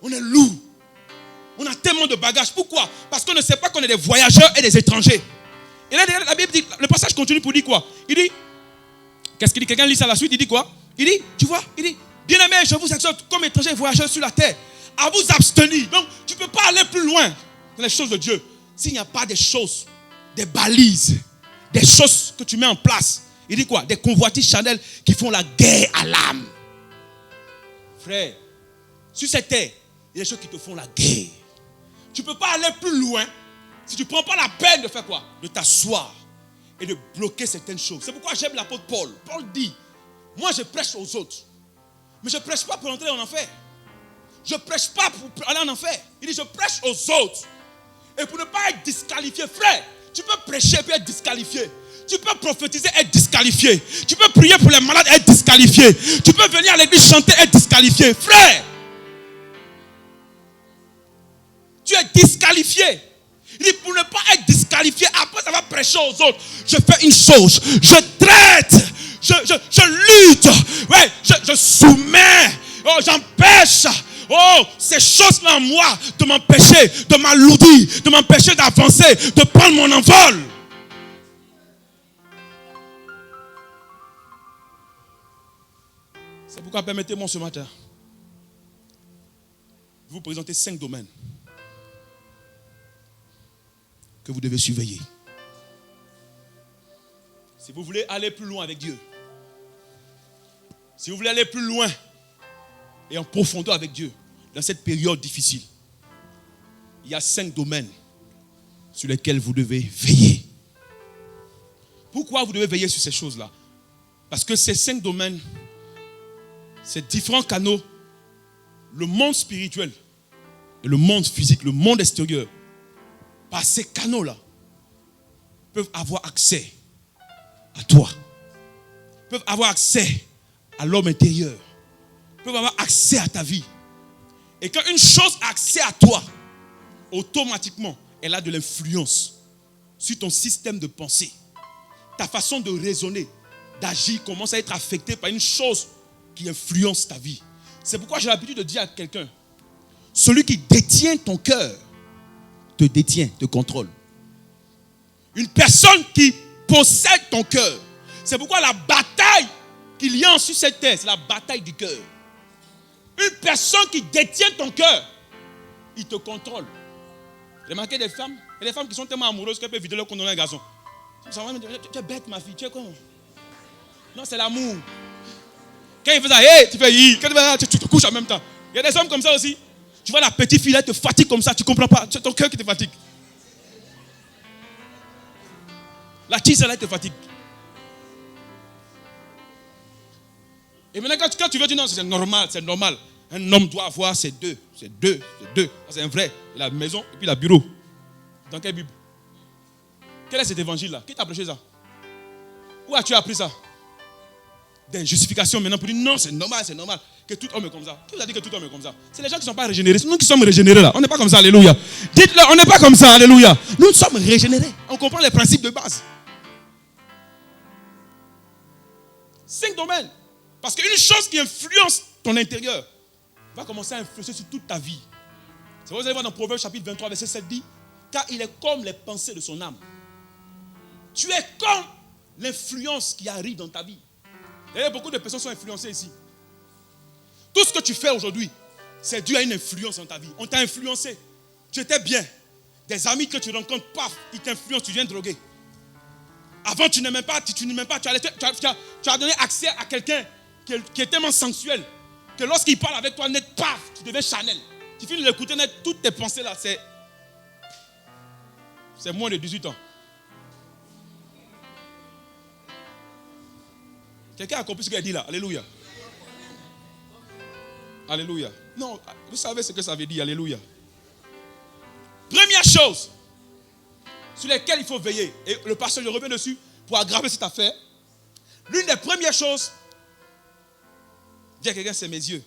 On est lourd. On a tellement de bagages. Pourquoi? Parce qu'on ne sait pas qu'on est des voyageurs et des étrangers. Et là, la Bible dit, le passage continue pour dire quoi? Il dit, qu'est-ce qu'il dit? Quelqu'un lit ça à la suite, il dit quoi? Il dit, tu vois, il dit, bien-aimés, je vous exhorte comme étrangers et voyageurs sur la terre, à vous abstenir. Donc, tu ne peux pas aller plus loin dans les choses de Dieu s'il n'y a pas des choses, des balises, des choses que tu mets en place. Il dit quoi? Des convoitises charnelles qui font la guerre à l'âme. Frère, sur cette terre, il y a des choses qui te font la guerre. Tu ne peux pas aller plus loin si tu ne prends pas la peine de faire quoi? De t'asseoir et de bloquer certaines choses. C'est pourquoi j'aime l'apôtre Paul. Paul dit, moi je prêche aux autres, mais je ne prêche pas pour entrer en enfer. Je ne prêche pas pour aller en enfer. Il dit, je prêche aux autres. Et pour ne pas être disqualifié, frère, tu peux prêcher et être disqualifié. Tu peux prophétiser et être disqualifié. Tu peux prier pour les malades et être disqualifié. Tu peux venir à l'église chanter et être disqualifié. Frère, tu es disqualifié. Il dit, pour ne pas être disqualifié, après ça va prêcher aux autres. Je fais une chose, je traite, je lutte, ouais, je soumets, j'empêche. Oh, ces choses-là en moi, de m'empêcher, de m'alourdir, de m'empêcher d'avancer, de prendre mon envol. C'est pourquoi permettez-moi ce matin de vous présenter 5 domaines que vous devez surveiller. Si vous voulez aller plus loin avec Dieu, si vous voulez aller plus loin et en profondeur avec Dieu, dans cette période difficile, il y a 5 domaines sur lesquels vous devez veiller. Pourquoi vous devez veiller sur ces choses-là? Parce que ces 5 domaines, ces différents canaux, le monde spirituel et le monde physique, le monde extérieur, par ces canaux-là, peuvent avoir accès à toi, peuvent avoir accès à l'homme intérieur, peuvent avoir accès à ta vie. Et quand une chose a accès à toi, automatiquement, elle a de l'influence sur ton système de pensée. Ta façon de raisonner, d'agir commence à être affectée par une chose qui influence ta vie. C'est pourquoi j'ai l'habitude de dire à quelqu'un, celui qui détient ton cœur, te détient, te contrôle. Une personne qui possède ton cœur. C'est pourquoi la bataille qu'il y a sur cette terre, c'est la bataille du cœur. Une personne qui détient ton cœur, il te contrôle. Remarquez des femmes, il y a des femmes qui sont tellement amoureuses qu'elles peuvent vider leur compte dans un garçon. Tu es bête ma fille, tu es con. Non, c'est l'amour. Quand il fait ça, hey, tu fais hi. Quand tu te couches en même temps. Il y a des hommes comme ça aussi. Tu vois la petite fille, elle te fatigue comme ça, tu ne comprends pas. C'est ton cœur qui te fatigue. La tisse, elle te fatigue. Et maintenant, quand tu veux dire non, c'est normal, c'est normal. Un homme doit avoir ses deux. C'est un vrai. La maison et puis la bureau. Dans quelle Bible? Quel est cet évangile-là? Qui t'a prêché ça? Où as-tu appris ça? Des justifications maintenant pour dire non, c'est normal, que tout homme est comme ça. Qui vous a dit que tout homme est comme ça? C'est les gens qui ne sont pas régénérés. C'est nous qui sommes régénérés là. On n'est pas comme ça, alléluia. Dites-le, on n'est pas comme ça, alléluia. Nous sommes régénérés. On comprend les principes de base. 5 domaines. Parce qu'une chose qui influence ton intérieur va commencer à influencer sur toute ta vie. C'est vous allez voir dans Proverbes chapitre 23, verset 7 dit, car il est comme les pensées de son âme. Tu es comme l'influence qui arrive dans ta vie. Et beaucoup de personnes sont influencées ici. Tout ce que tu fais aujourd'hui, c'est dû à une influence dans ta vie. On t'a influencé. Tu étais bien. Des amis que tu rencontres, paf, ils t'influencent, tu viens droguer. Avant, tu n'aimais pas, tu as donné accès à quelqu'un qui est tellement sensuel que lorsqu'il parle avec toi, net, paf, tu deviens Chanel. Tu finis de l'écouter, net, toutes tes pensées là, c'est moins de 18 ans. Quelqu'un a compris ce qu'il a dit là? Alléluia. Alléluia. Non, vous savez ce que ça veut dire, alléluia. Première chose sur laquelle il faut veiller, et le pasteur, je reviens dessus pour aggraver cette affaire. L'une des premières choses, dis à quelqu'un, c'est mes yeux.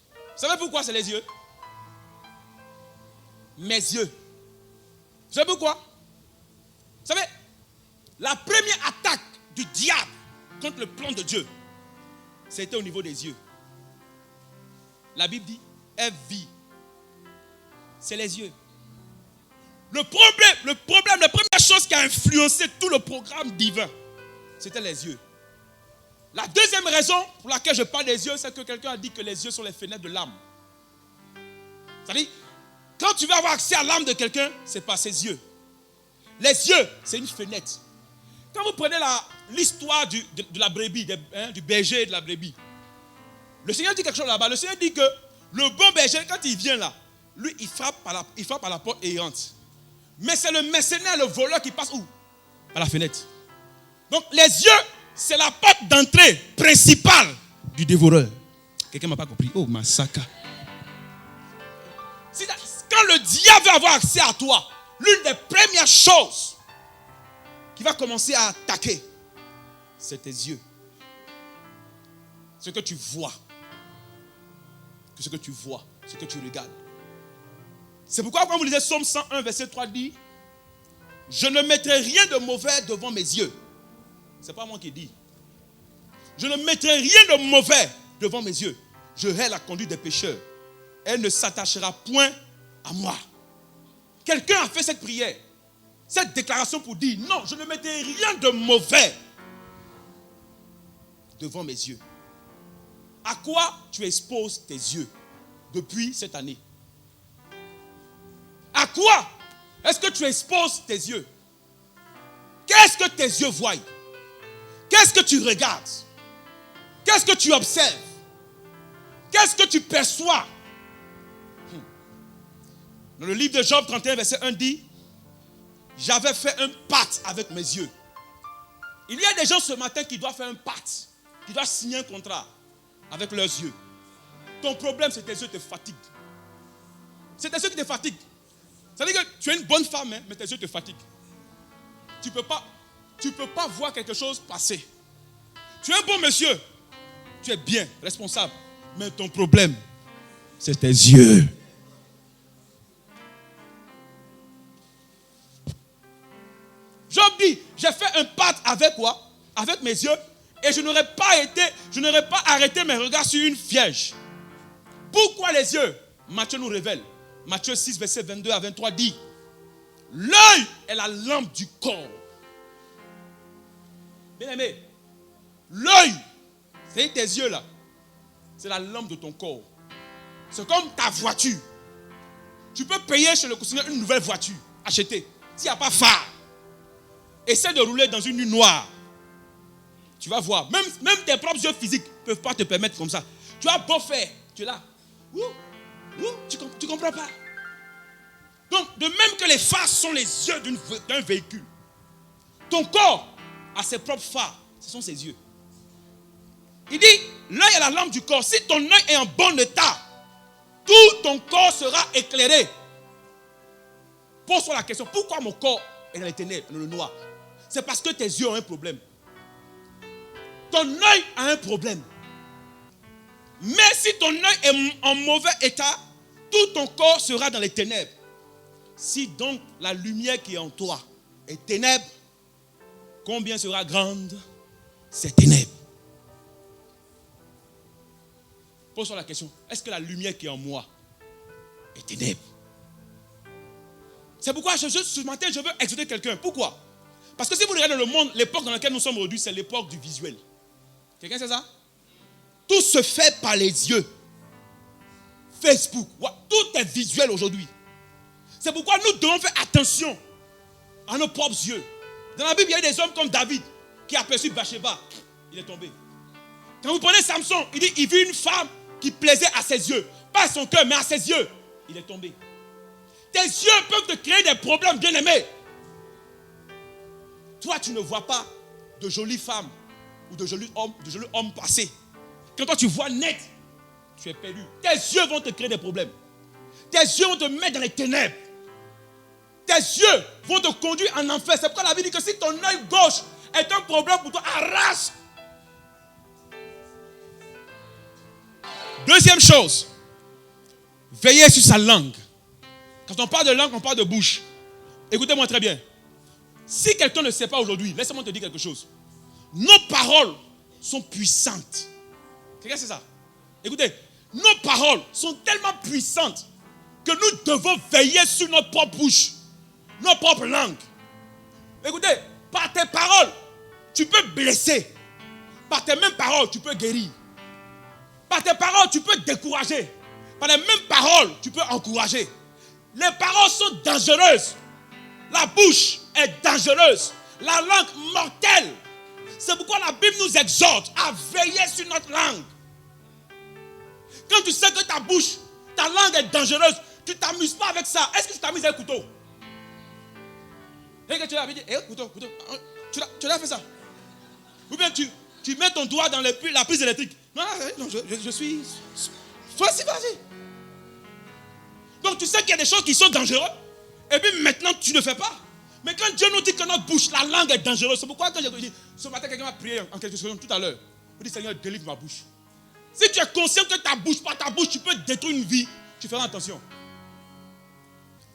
Vous savez pourquoi c'est les yeux? Mes yeux. Vous savez pourquoi? Vous savez, la première attaque du diable contre le plan de Dieu, c'était au niveau des yeux. La Bible dit, Ève vit. C'est les yeux. Le problème, la première chose qui a influencé tout le programme divin, c'était les yeux. La deuxième raison pour laquelle je parle des yeux, c'est que quelqu'un a dit que les yeux sont les fenêtres de l'âme. C'est-à-dire, quand tu vas avoir accès à l'âme de quelqu'un, c'est par ses yeux. Les yeux, c'est une fenêtre. Quand vous prenez l'histoire de la brebis, du berger et de la brebis, le Seigneur dit quelque chose là-bas. Le Seigneur dit que le bon berger, quand il vient là, lui, il frappe à la porte et il rentre. Mais c'est le mercenaire, le voleur qui passe où? Par la fenêtre. Donc les yeux, c'est la porte d'entrée principale du dévoreur. Quelqu'un ne m'a pas compris. Oh, massacre. Quand le diable va avoir accès à toi, l'une des premières choses qu'il va commencer à attaquer, c'est tes yeux. Ce que tu vois. Ce que tu vois, ce que tu regardes. C'est pourquoi quand vous lisez Psaume 101, verset 3, dit: je ne mettrai rien de mauvais devant mes yeux. Ce n'est pas moi qui dis. Je ne mettrai rien de mauvais devant mes yeux. Je hais la conduite des pécheurs. Elle ne s'attachera point à moi. Quelqu'un a fait cette prière, cette déclaration pour dire: non, je ne mettrai rien de mauvais devant mes yeux. À quoi tu exposes tes yeux depuis cette année? À quoi est-ce que tu exposes tes yeux? Qu'est-ce que tes yeux voient? Qu'est-ce que tu regardes? Qu'est-ce que tu observes? Qu'est-ce que tu perçois? Dans le livre de Job 31, verset 1 dit: j'avais fait un pacte avec mes yeux. Il y a des gens ce matin qui doivent faire un pacte, qui doivent signer un contrat avec leurs yeux. Ton problème, c'est que tes yeux te fatiguent. C'est tes yeux qui te fatiguent. Ça veut dire que tu es une bonne femme, mais tes yeux te fatiguent. Tu ne peux pas voir quelque chose passer. Tu es un bon monsieur. Tu es bien, responsable. Mais ton problème, c'est tes yeux. Job dit: j'ai fait un pacte avec quoi? Avec mes yeux. Et je n'aurais pas arrêté mes regards sur une vierge. Pourquoi les yeux? Matthieu nous révèle. Matthieu 6, verset 22 à 23 dit: l'œil est la lampe du corps. Bien aimé, l'œil, c'est tes yeux là. C'est la lampe de ton corps. C'est comme ta voiture. Tu peux payer chez le concessionnaire une nouvelle voiture, acheter. S'il n'y a pas phare, essaie de rouler dans une nuit noire. Tu vas voir, même tes propres yeux physiques ne peuvent pas te permettre comme ça. Tu as beau faire, tu es là. Tu ne comprends pas. Donc, de même que les phares sont les yeux d'un véhicule, ton corps a ses propres phares. Ce sont ses yeux. Il dit: l'œil est la lampe du corps. Si ton œil est en bon état, tout ton corps sera éclairé. Pose-toi la question: pourquoi mon corps est dans les ténèbres, dans le noir? C'est parce que tes yeux ont un problème. Ton œil a un problème. Mais si ton œil est en mauvais état, tout ton corps sera dans les ténèbres. Si donc la lumière qui est en toi est ténèbres, combien sera grande cette ténèbres? Pose-toi la question: est-ce que la lumière qui est en moi est ténèbres? C'est pourquoi ce matin je veux exhorter quelqu'un. Pourquoi? Parce que si vous regardez le monde, l'époque dans laquelle nous sommes aujourd'hui, c'est l'époque du visuel. Quelqu'un sait ça? Tout se fait par les yeux. Facebook, tout est visuel aujourd'hui. C'est pourquoi nous devons faire attention à nos propres yeux. Dans la Bible, il y a des hommes comme David qui a aperçu Bathsheba. Il est tombé. Quand vous prenez Samson, il dit: il vit une femme qui plaisait à ses yeux. Pas à son cœur, mais à ses yeux. Il est tombé. Tes yeux peuvent te créer des problèmes, bien aimés. Toi, tu ne vois pas de jolies femmes ou de jolis hommes passer. Quand toi, tu vois net, tu es perdu. Tes yeux vont te créer des problèmes. Tes yeux vont te mettre dans les ténèbres. Tes yeux vont te conduire en enfer. C'est pourquoi la Bible dit que si ton œil gauche est un problème pour toi, arrache. Deuxième chose, veillez sur sa langue. Quand on parle de langue, on parle de bouche. Écoutez-moi très bien. Si quelqu'un ne sait pas aujourd'hui, laisse-moi te dire quelque chose. Nos paroles sont puissantes. Quelqu'un sait ça? Écoutez, nos paroles sont tellement puissantes que nous devons veiller sur notre propre bouche, notre propre langue. Écoutez, par tes paroles, tu peux blesser. Par tes mêmes paroles, tu peux guérir. Par tes paroles, tu peux décourager. Par les mêmes paroles, tu peux encourager. Les paroles sont dangereuses. La bouche est dangereuse. La langue mortelle. C'est pourquoi la Bible nous exhorte à veiller sur notre langue. Quand tu sais que ta bouche, ta langue est dangereuse, tu ne t'amuses pas avec ça. Est-ce que tu t'amuses avec un couteau? Et que tu l'as dit, couteau. Tu l'as fait ça? Ou bien tu mets ton doigt dans la prise électrique. Non, je suis... Vas-y. Donc tu sais qu'il y a des choses qui sont dangereuses. Et puis maintenant tu ne fais pas. Mais quand Dieu nous dit que notre bouche, la langue est dangereuse, c'est pourquoi quand j'ai dit, ce matin quelqu'un m'a prié en quelque chose tout à l'heure. Il dit, Seigneur, délivre ma bouche. Si tu es conscient que ta bouche, par ta bouche, tu peux détruire une vie, tu feras attention.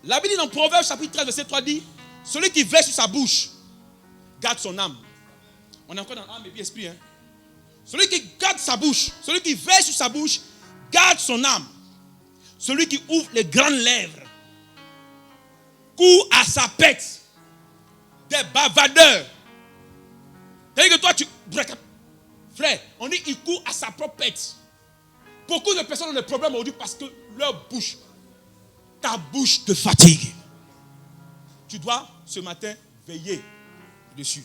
La Bible dit dans Proverbes chapitre 13, verset 3 dit, celui qui veille sur sa bouche, garde son âme. On est encore dans âme et puis esprit. Celui qui garde sa bouche, celui qui veille sur sa bouche, garde son âme. Celui qui ouvre les grandes lèvres, court à sa pète. Des bavardeurs. C'est-à-dire que toi, frère, on dit qu'il court à sa propre pète. Beaucoup de personnes ont des problèmes aujourd'hui parce que leur bouche, ta bouche te fatigue. Tu dois, ce matin, veiller dessus.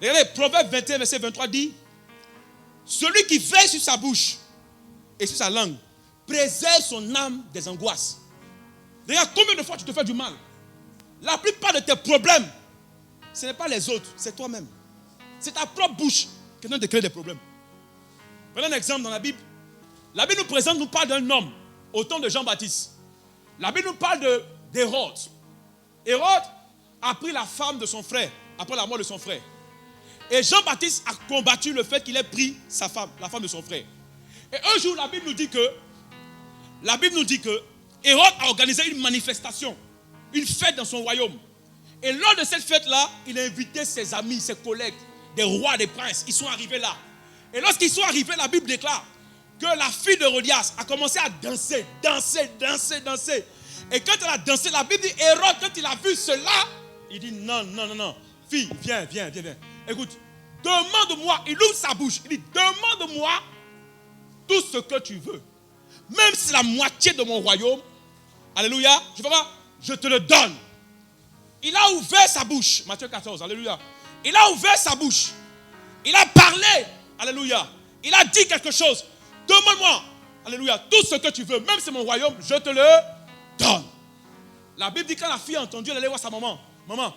Regardez, Proverbe 21, verset 23 dit, celui qui veille sur sa bouche et sur sa langue, préserve son âme des angoisses. Regarde combien de fois tu te fais du mal. La plupart de tes problèmes, ce n'est pas les autres, c'est toi-même. C'est ta propre bouche qui te crée des problèmes. Prenons un exemple dans la Bible. La Bible nous parle d'un homme au temps de Jean-Baptiste. La Bible nous parle d'Hérode. Hérode a pris la femme de son frère après la mort de son frère. Et Jean-Baptiste a combattu le fait qu'il ait pris sa femme, la femme de son frère. Et un jour, la Bible nous dit que Hérode a organisé une manifestation, une fête dans son royaume. Et lors de cette fête-là, il a invité ses amis, ses collègues, des rois, des princes. Ils sont arrivés là. Et lorsqu'ils sont arrivés, la Bible déclare que la fille d'Hérodias a commencé à danser. Et quand elle a dansé, la Bible dit, Hérode, quand il a vu cela, il dit, non. Fille, viens. Écoute, demande-moi. Il ouvre sa bouche. Il dit, demande-moi tout ce que tu veux. Même si c'est la moitié de mon royaume. Alléluia. Je te le donne. Il a ouvert sa bouche. Matthieu 14, alléluia. Il a ouvert sa bouche. Il a parlé, alléluia. Il a dit quelque chose. Demande-moi, alléluia, tout ce que tu veux. Même si c'est mon royaume, je te le donne. La Bible dit que quand la fille a entendu, elle allait voir sa maman. Maman,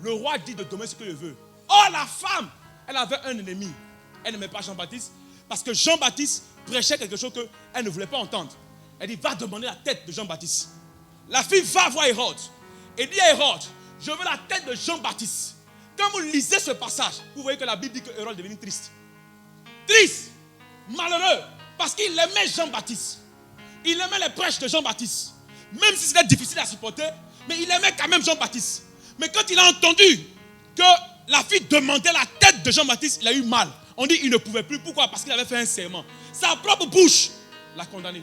le roi dit de donner ce que je veux. Oh, la femme, elle avait un ennemi. Elle n'aimait pas Jean-Baptiste. Parce que Jean-Baptiste prêchait quelque chose qu'elle ne voulait pas entendre. Elle dit, va demander la tête de Jean-Baptiste. La fille va voir Hérode. Et dit à Hérode, je veux la tête de Jean-Baptiste. Quand vous lisez ce passage, vous voyez que la Bible dit que Hérode est devenu triste. Triste, malheureux, parce qu'il aimait Jean-Baptiste. Il aimait les prêches de Jean-Baptiste. Même si c'était difficile à supporter, mais il aimait quand même Jean-Baptiste. Mais quand il a entendu que la fille demandait la tête de Jean-Baptiste, il a eu mal. On dit qu'il ne pouvait plus. Pourquoi? Parce qu'il avait fait un serment. Sa propre bouche l'a condamné.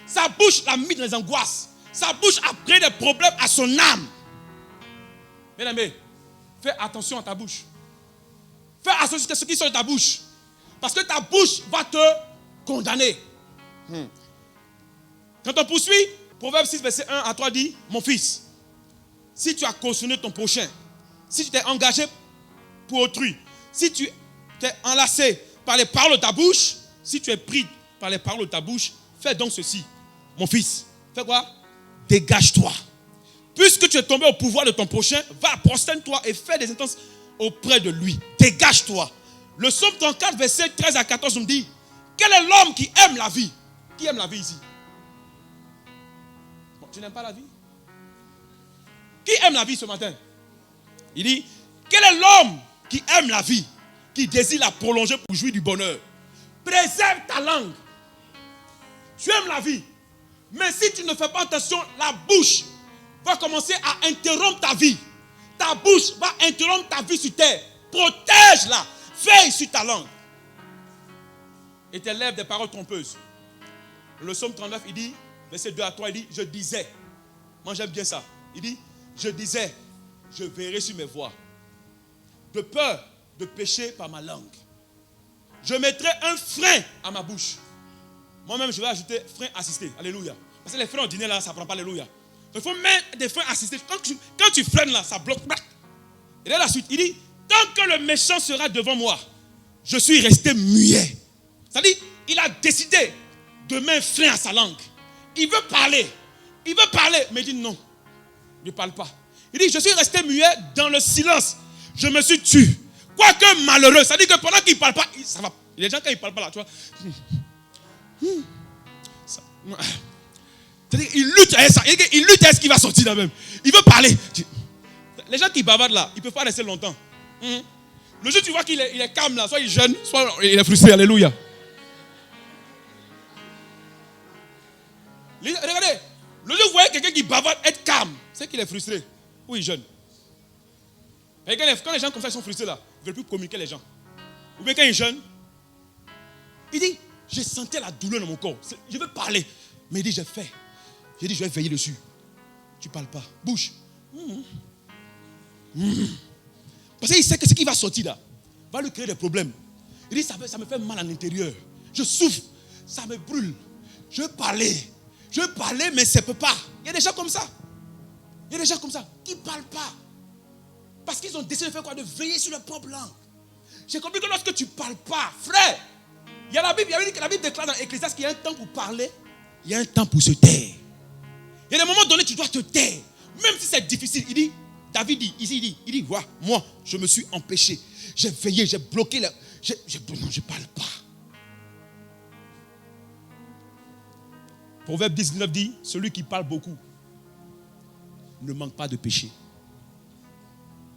Sa bouche l'a mis dans les angoisses. Sa bouche a créé des problèmes à son âme. Bien aimé, fais attention à ta bouche. Fais attention à ce qui sort de ta bouche. Parce que ta bouche va te condamner. Quand on poursuit, Proverbe 6, verset 1 à 3 dit, mon fils, si tu as cautionné ton prochain, si tu t'es engagé pour autrui, si tu t'es enlacé par les paroles de ta bouche, si tu es pris par les paroles de ta bouche, fais donc ceci. Mon fils, fais quoi? Dégage-toi. Puisque tu es tombé au pouvoir de ton prochain, va, prosterne-toi et fais des intentions auprès de lui. Dégage-toi. Le psaume 34, verset 13 à 14 nous dit, quel est l'homme qui aime la vie? Qui aime la vie ici? Bon, tu n'aimes pas la vie? Qui aime la vie ce matin? Il dit, quel est l'homme qui aime la vie, qui désire la prolonger pour jouir du bonheur? Préserve ta langue. Tu aimes la vie. Mais si tu ne fais pas attention, la bouche va commencer à interrompre ta vie. Ta bouche va interrompre ta vie sur terre. Protège-la. Veille sur ta langue. Et tes lèvres des paroles trompeuses. Le psaume 39, il dit, verset 2 à 3, il dit, je disais. Moi j'aime bien ça. Il dit, je disais, je verrai sur mes voies. De peur de pécher par ma langue. je mettrai un frein à ma bouche. Moi-même, je vais ajouter frein assisté. Alléluia. Parce que les freins ordinaires, là, ça ne prend pas. Alléluia. Il faut mettre des freins assistés. Quand tu freines là, ça bloque. Et là, la suite, il dit, tant que le méchant sera devant moi, je suis resté muet. C'est-à-dire, il a décidé de mettre un frein à sa langue. Il veut parler. Mais il dit non. Il ne parle pas. Il dit, je suis resté muet dans le silence. Je me suis tué. Quoique malheureux. Ça dit que pendant qu'il ne parle pas, ça va. Les gens, quand ils ne parlent pas là, tu vois. C'est-à-dire, il lutte avec ça. Il lutte avec ce qui va sortir là même. Il veut parler. Les gens qui bavardent là, ils ne peuvent pas rester longtemps. Le jour où tu vois qu'il est calme là, soit il est jeune, soit il est frustré. Alléluia. Regardez, le jour où vous voyez quelqu'un qui bavarde être calme, c'est qu'il est frustré. Ou il est jeune. Et quand les gens comme ça ils sont frustrés là, ils ne veulent plus communiquer les gens. Ou bien quand il est jeune, il dit, je sentais la douleur dans mon corps. Je veux parler. Mais il dit, j'ai fait. J'ai dit, je vais veiller dessus. Tu ne parles pas. Bouge. Parce qu'il sait que ce qui va sortir là va lui créer des problèmes. Il dit, ça me fait mal à l'intérieur. Je souffre. Ça me brûle. Je veux parler, mais ça ne peut pas. Il y a des gens comme ça. Qui ne parlent pas. Parce qu'ils ont décidé de faire quoi? De veiller sur leur propre langue. J'ai compris que lorsque tu ne parles pas, frère, il y a la Bible déclare dans Ecclésiaste qu'il y a un temps pour parler, il y a un temps pour se taire. Il y a des moments donnés, tu dois te taire. Même si c'est difficile, il dit, David dit, ici il dit, voilà, moi, je me suis empêché. J'ai veillé, j'ai bloqué. Non, je ne parle pas. Proverbe 19 dit, celui qui parle beaucoup ne manque pas de péché.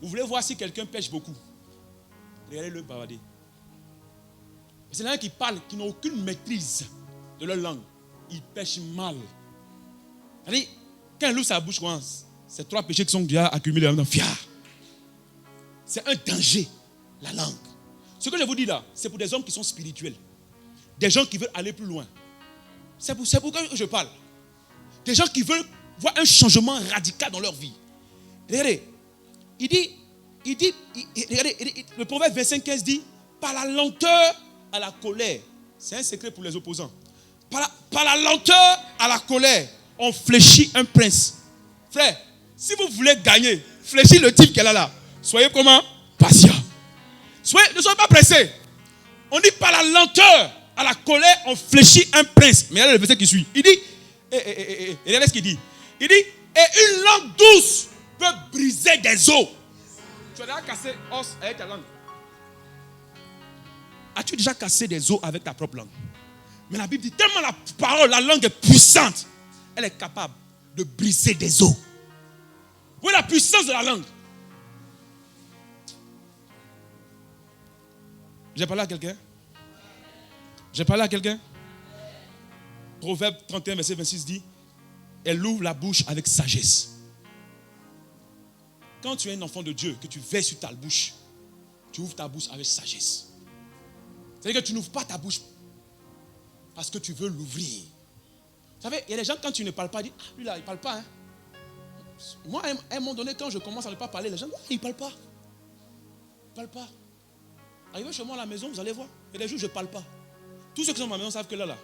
Vous voulez voir si quelqu'un pêche beaucoup? Regardez-le bavarder. C'est là qui parle, qui n'ont aucune maîtrise de leur langue. Ils pêchent mal. C'est-à-dire, quand il ouvre sa bouche, c'est 3 péchés qui sont déjà accumulés dans fiard. C'est un danger, la langue. Ce que je vous dis là, c'est pour des hommes qui sont spirituels. Des gens qui veulent aller plus loin. C'est pourquoi je parle. Des gens qui veulent voir un changement radical dans leur vie. Regardez, regardez, le proverbe 25-15 dit, par la lenteur à la colère, c'est un secret pour les opposants. Par la lenteur à la colère, on fléchit un prince. Frère, si vous voulez gagner, fléchis le type qu'elle a là. Soyez comment? Patient. Ne soyez pas pressés. On dit par la lenteur à la colère, on fléchit un prince. Mais regardez le verset qui suit. Il dit, regardez ce qu'il dit. Il dit, et une langue douce peut briser des os. Tu as déjà cassé os avec ta langue? As-tu déjà cassé des os avec ta propre langue? Mais la Bible dit tellement la parole, la langue est puissante. Elle est capable de briser des os. Vous voyez la puissance de la langue? J'ai parlé à quelqu'un? Proverbe 31, verset 26 dit, elle ouvre la bouche avec sagesse. Quand tu es un enfant de Dieu, que tu veilles sur ta bouche, tu ouvres ta bouche avec sagesse. C'est-à-dire que tu n'ouvres pas ta bouche parce que tu veux l'ouvrir. Vous savez, il y a des gens, quand tu ne parles pas, ils disent, ah, lui là, il ne parle pas. Hein. Moi, à un moment donné, quand je commence à ne pas parler, les gens disent, ah, il ne parle pas. Il ne parle pas. Arrivé chez moi à la maison, vous allez voir. Il y a des jours où je ne parle pas. Tous ceux qui sont dans ma maison savent que là,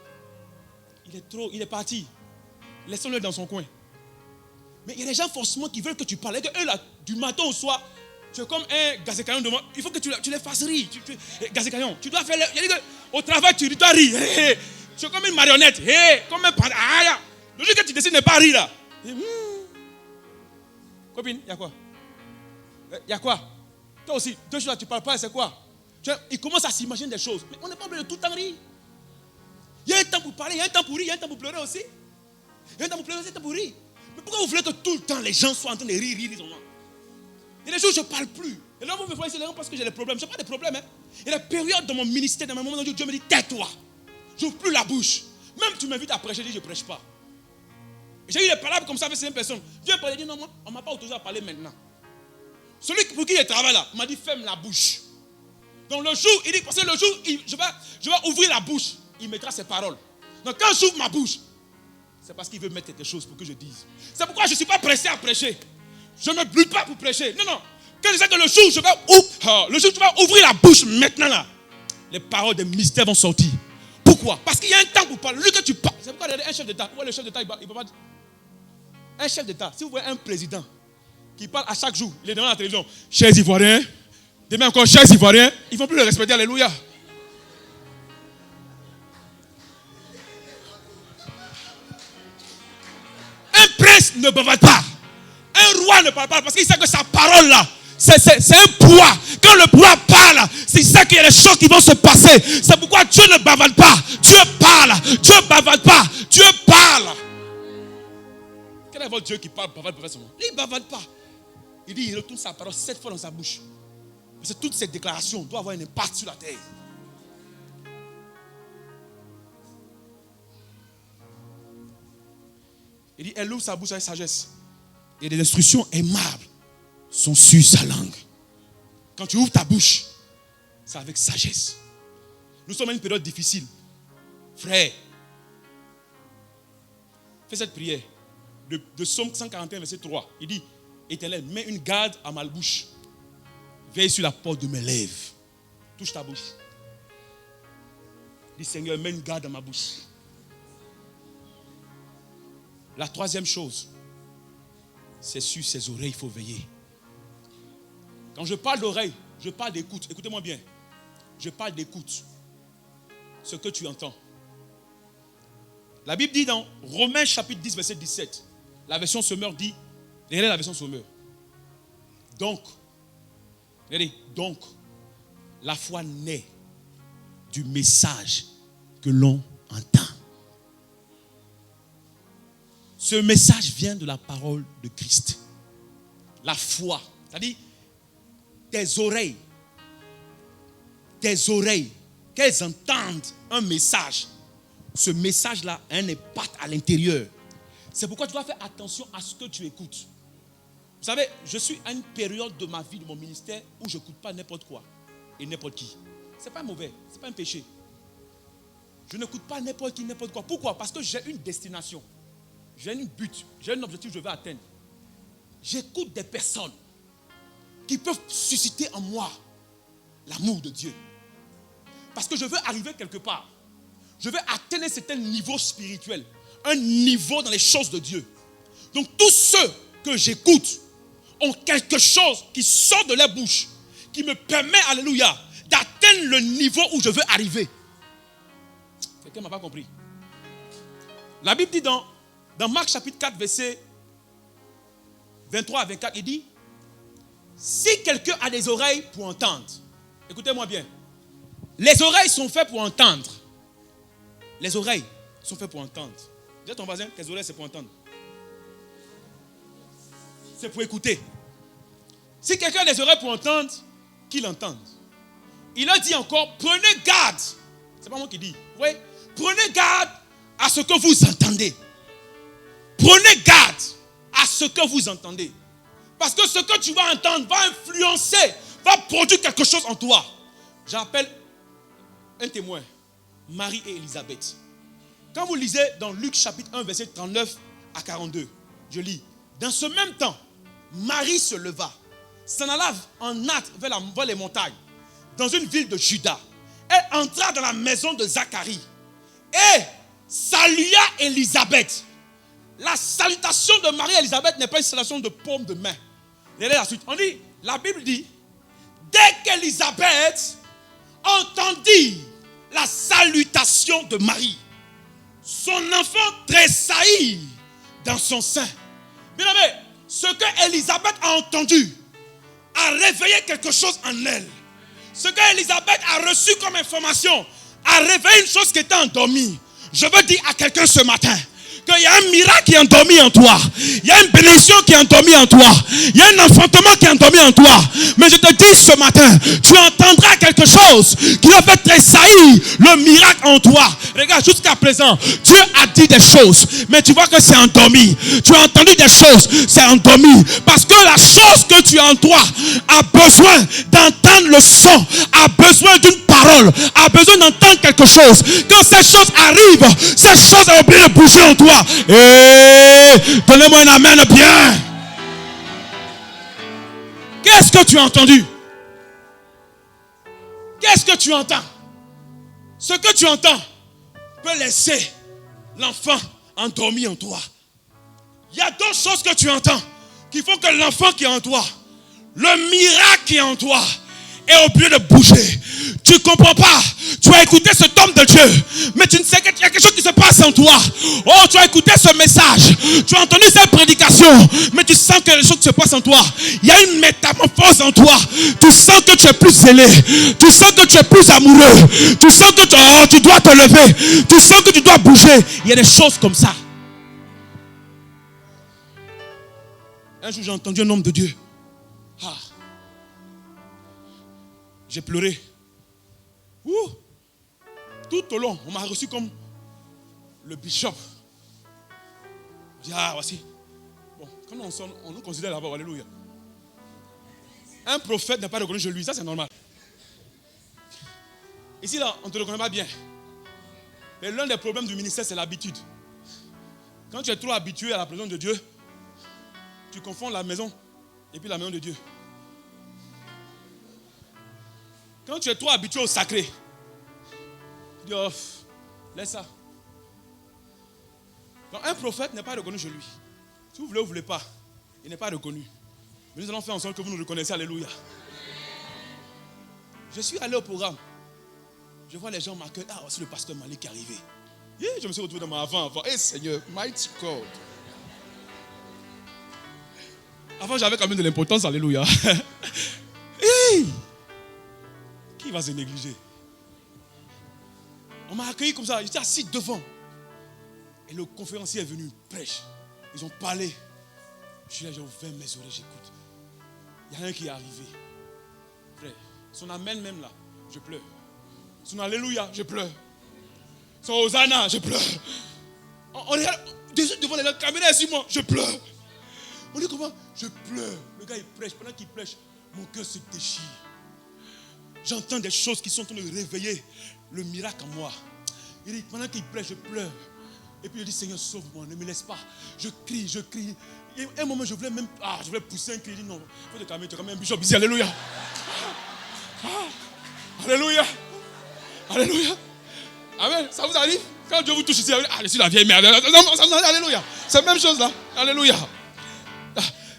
il est parti. Laissons-le dans son coin. Mais il y a des gens forcément qui veulent que tu parles. Et que eux là, du matin au soir, tu es comme un gazécaillon devant. Il faut que tu les fasses rire. Gazécaillon, tu dois faire. Au travail, tu dois rire. Tu es comme une marionnette. Comme un panda. Le jour que tu décides de ne pas rire là. Copine, il y a quoi? Il y a quoi? Toi aussi, 2 jours là, tu ne parles pas, c'est quoi? Il commence à s'imaginer des choses. Mais on n'est pas obligé de tout le temps rire. Il y a un temps pour parler, il y a un temps pour rire, il y a un temps pour pleurer aussi. Il y a un temps pour pleurer, il y a un temps pour rire. Mais pourquoi vous voulez que tout le temps les gens soient en train de rire? Il y a des jours où je ne parle plus. Et là, vous me voyez, c'est parce que j'ai des problèmes. Je n'ai pas de problèmes. Hein. Il y a des périodes dans mon ministère, dans mon moment où Dieu me dit, tais-toi. Je n'ouvre plus la bouche. Même tu m'invites à prêcher, je dis, je ne prêche pas. J'ai eu des paroles comme ça avec certaines personnes. Dieu m'a dit, non, moi, on ne m'a pas autorisé à parler maintenant. Celui pour qui je travaille là, m'a dit, ferme la bouche. Donc le jour, il dit, parce que le jour, je vais ouvrir la bouche, il mettra ses paroles. Donc quand j'ouvre ma bouche, c'est parce qu'il veut mettre quelque chose pour que je dise. C'est pourquoi je ne suis pas pressé à prêcher. Je ne me brûle pas pour prêcher. Non, non. Quand je sais que le jour où tu vas ouvrir la bouche maintenant là, les paroles des mystères vont sortir. Pourquoi? Parce qu'il y a un temps pour parler. Lui que tu parles. C'est pourquoi un chef d'État, le chef d'État, il peut pas dire. Un chef d'État, si vous voyez un président qui parle à chaque jour, il est devant la télévision, chers Ivoiriens, demain encore, chers Ivoiriens, ils ne vont plus le respecter, alléluia. Un prince ne bavarde pas. Un roi ne parle pas parce qu'il sait que sa parole là, c'est un poids. Quand le poids parle, c'est ça qu'il y a des choses qui vont se passer. C'est pourquoi Dieu ne bavarde pas. Dieu parle. Dieu ne bavarde pas. Dieu parle. Quel est votre Dieu qui parle, bavarde seulement? Il ne bavarde pas. Il dit, il retourne sa parole 7 fois dans sa bouche. Parce que toutes ces déclarations doivent avoir un impact sur la terre. Il dit, elle ouvre sa bouche avec sagesse. Et des instructions aimables sont sur sa langue. Quand tu ouvres ta bouche, c'est avec sagesse. Nous sommes à une période difficile. Frère, fais cette prière. De Psaume 141, verset 3. Il dit, Éternel, mets une garde à ma bouche. Veille sur la porte de mes lèvres. Touche ta bouche. Dis, Seigneur, mets une garde à ma bouche. La troisième chose, c'est sur ses oreilles, il faut veiller. Quand je parle d'oreille, je parle d'écoute. Écoutez-moi bien. Je parle d'écoute. Ce que tu entends. La Bible dit dans Romains chapitre 10, verset 17, la version Semeur dit, regardez la version Semeur. Donc, la foi naît du message que l'on entend. Ce message vient de la parole de Christ. La foi, c'est-à-dire tes oreilles, qu'elles entendent un message. Ce message-là a un impact à l'intérieur. C'est pourquoi tu dois faire attention à ce que tu écoutes. Vous savez, je suis à une période de ma vie, de mon ministère, où je n'écoute pas n'importe quoi et n'importe qui. Ce n'est pas mauvais, ce n'est pas un péché. Je n'écoute pas n'importe qui, n'importe quoi. Pourquoi? Parce que j'ai une destination. J'ai un but, j'ai un objectif que je veux atteindre. J'écoute des personnes qui peuvent susciter en moi l'amour de Dieu. Parce que je veux arriver quelque part. Je veux atteindre un certain niveau spirituel. Un niveau dans les choses de Dieu. Donc tous ceux que j'écoute ont quelque chose qui sort de leur bouche, qui me permet, alléluia, d'atteindre le niveau où je veux arriver. Quelqu'un ne m'a pas compris. La Bible dit dans Marc chapitre 4, verset 23 à 24, il dit, si quelqu'un a des oreilles pour entendre, écoutez-moi bien, les oreilles sont faites pour entendre. Les oreilles sont faites pour entendre. Dis à ton voisin, tes oreilles c'est pour entendre. C'est pour écouter. Si quelqu'un a des oreilles pour entendre, qu'il entende. Il a dit encore, prenez garde. C'est pas moi qui dis. Vous voyez? Prenez garde à ce que vous entendez. Prenez garde à ce que vous entendez. Parce que ce que tu vas entendre va influencer, va produire quelque chose en toi. J'appelle un témoin, Marie et Élisabeth. Quand vous lisez dans Luc chapitre 1, verset 39 à 42, je lis. Dans ce même temps, Marie se leva, s'en alla en hâte vers les montagnes, dans une ville de Juda. Elle entra dans la maison de Zacharie et salua Élisabeth. La salutation de Marie et Élisabeth n'est pas une salutation de paume de main. Regardez la suite. La Bible dit, dès qu'Élisabeth entendit la salutation de Marie, son enfant tressaillit dans son sein. Bien aimé, ce que Élisabeth a entendu a réveillé quelque chose en elle. Ce que Élisabeth a reçu comme information a réveillé une chose qui était endormie. Je veux dire à quelqu'un ce matin qu'il y a un miracle qui est endormi en toi. Il y a une bénédiction qui est endormie en toi. Il y a un enfantement qui est endormi en toi. Mais je te dis ce matin, tu entendras quelque chose qui va faire tressaillir le miracle en toi. Regarde, jusqu'à présent, Dieu a dit des choses, mais tu vois que c'est endormi. Tu as entendu des choses, c'est endormi. Parce que la chose que tu as en toi a besoin d'entendre le son, a besoin d'une parole, a besoin d'entendre quelque chose. Quand ces choses arrivent, ces choses ont oublié de bouger en toi. Donnez-moi un amen bien. Qu'est-ce que tu as entendu? Qu'est-ce que tu entends? Ce que tu entends peut laisser l'enfant endormi en toi. Il y a d'autres choses que tu entends qui font que l'enfant qui est en toi, le miracle qui est en toi, est obligé de bouger. Tu ne comprends pas. Tu as écouté cet homme de Dieu, mais tu ne sais qu'il y a quelque chose qui se passe en toi. Oh, tu as écouté ce message, tu as entendu cette prédication, mais tu sens que quelque chose qui se passe en toi. Il y a une métamorphose en toi. Tu sens que tu es plus zélé, tu sens que tu es plus amoureux, tu sens que tu dois te lever, tu sens que tu dois bouger. Il y a des choses comme ça. Un jour, j'ai entendu un homme de Dieu. J'ai pleuré. Tout au long, on m'a reçu comme le bishop. J'ai dit, voici. Bon, quand on nous considère là-bas, alléluia. Un prophète n'a pas reconnu chez lui, ça c'est normal. Ici, là, on ne te reconnaît pas bien. Mais l'un des problèmes du ministère, c'est l'habitude. Quand tu es trop habitué à la présence de Dieu, tu confonds la maison et puis la maison de Dieu. Quand tu es trop habitué au sacré, tu dis, laisse ça. Donc, un prophète n'est pas reconnu chez lui. Si vous voulez ou vous ne voulez pas, il n'est pas reconnu. Mais nous allons faire en sorte que vous nous reconnaissiez, alléluia. Je suis allé au programme. Je vois les gens m'accueillent. Voici le pasteur Malik qui est arrivé. Je me suis retrouvé dans mon avant. Seigneur, mighty God. Avant, j'avais quand même de l'importance, alléluia. Qui va se négliger? On m'a accueilli comme ça, j'étais assis devant. Et le conférencier est venu, prêche. Ils ont parlé. Je suis là, j'ai ouvert mes oreilles, j'écoute. Il y a un qui est arrivé. Frère, son amen même là, je pleure. Son alléluia, je pleure. Son hosanna, je pleure. On est devant la caméra sur moi, je pleure. On dit comment? Je pleure. Le gars il prêche, pendant qu'il prêche, mon cœur se déchire. J'entends des choses qui sont en train de réveiller le miracle en moi. Il dit, pendant qu'il prêche, je pleure. Et puis je dis, Seigneur, sauve-moi, ne me laisse pas. Je crie. Et à un moment, je voulais pousser un cri. Il dit, non, il faut te calmer, tu es comme un bishop ici, alléluia. Alléluia. Alléluia. Amen. Ça vous arrive? Quand Dieu vous touche ici, je suis la vieille mère. Non, ça vous arrive, alléluia. C'est la même chose là. Alléluia.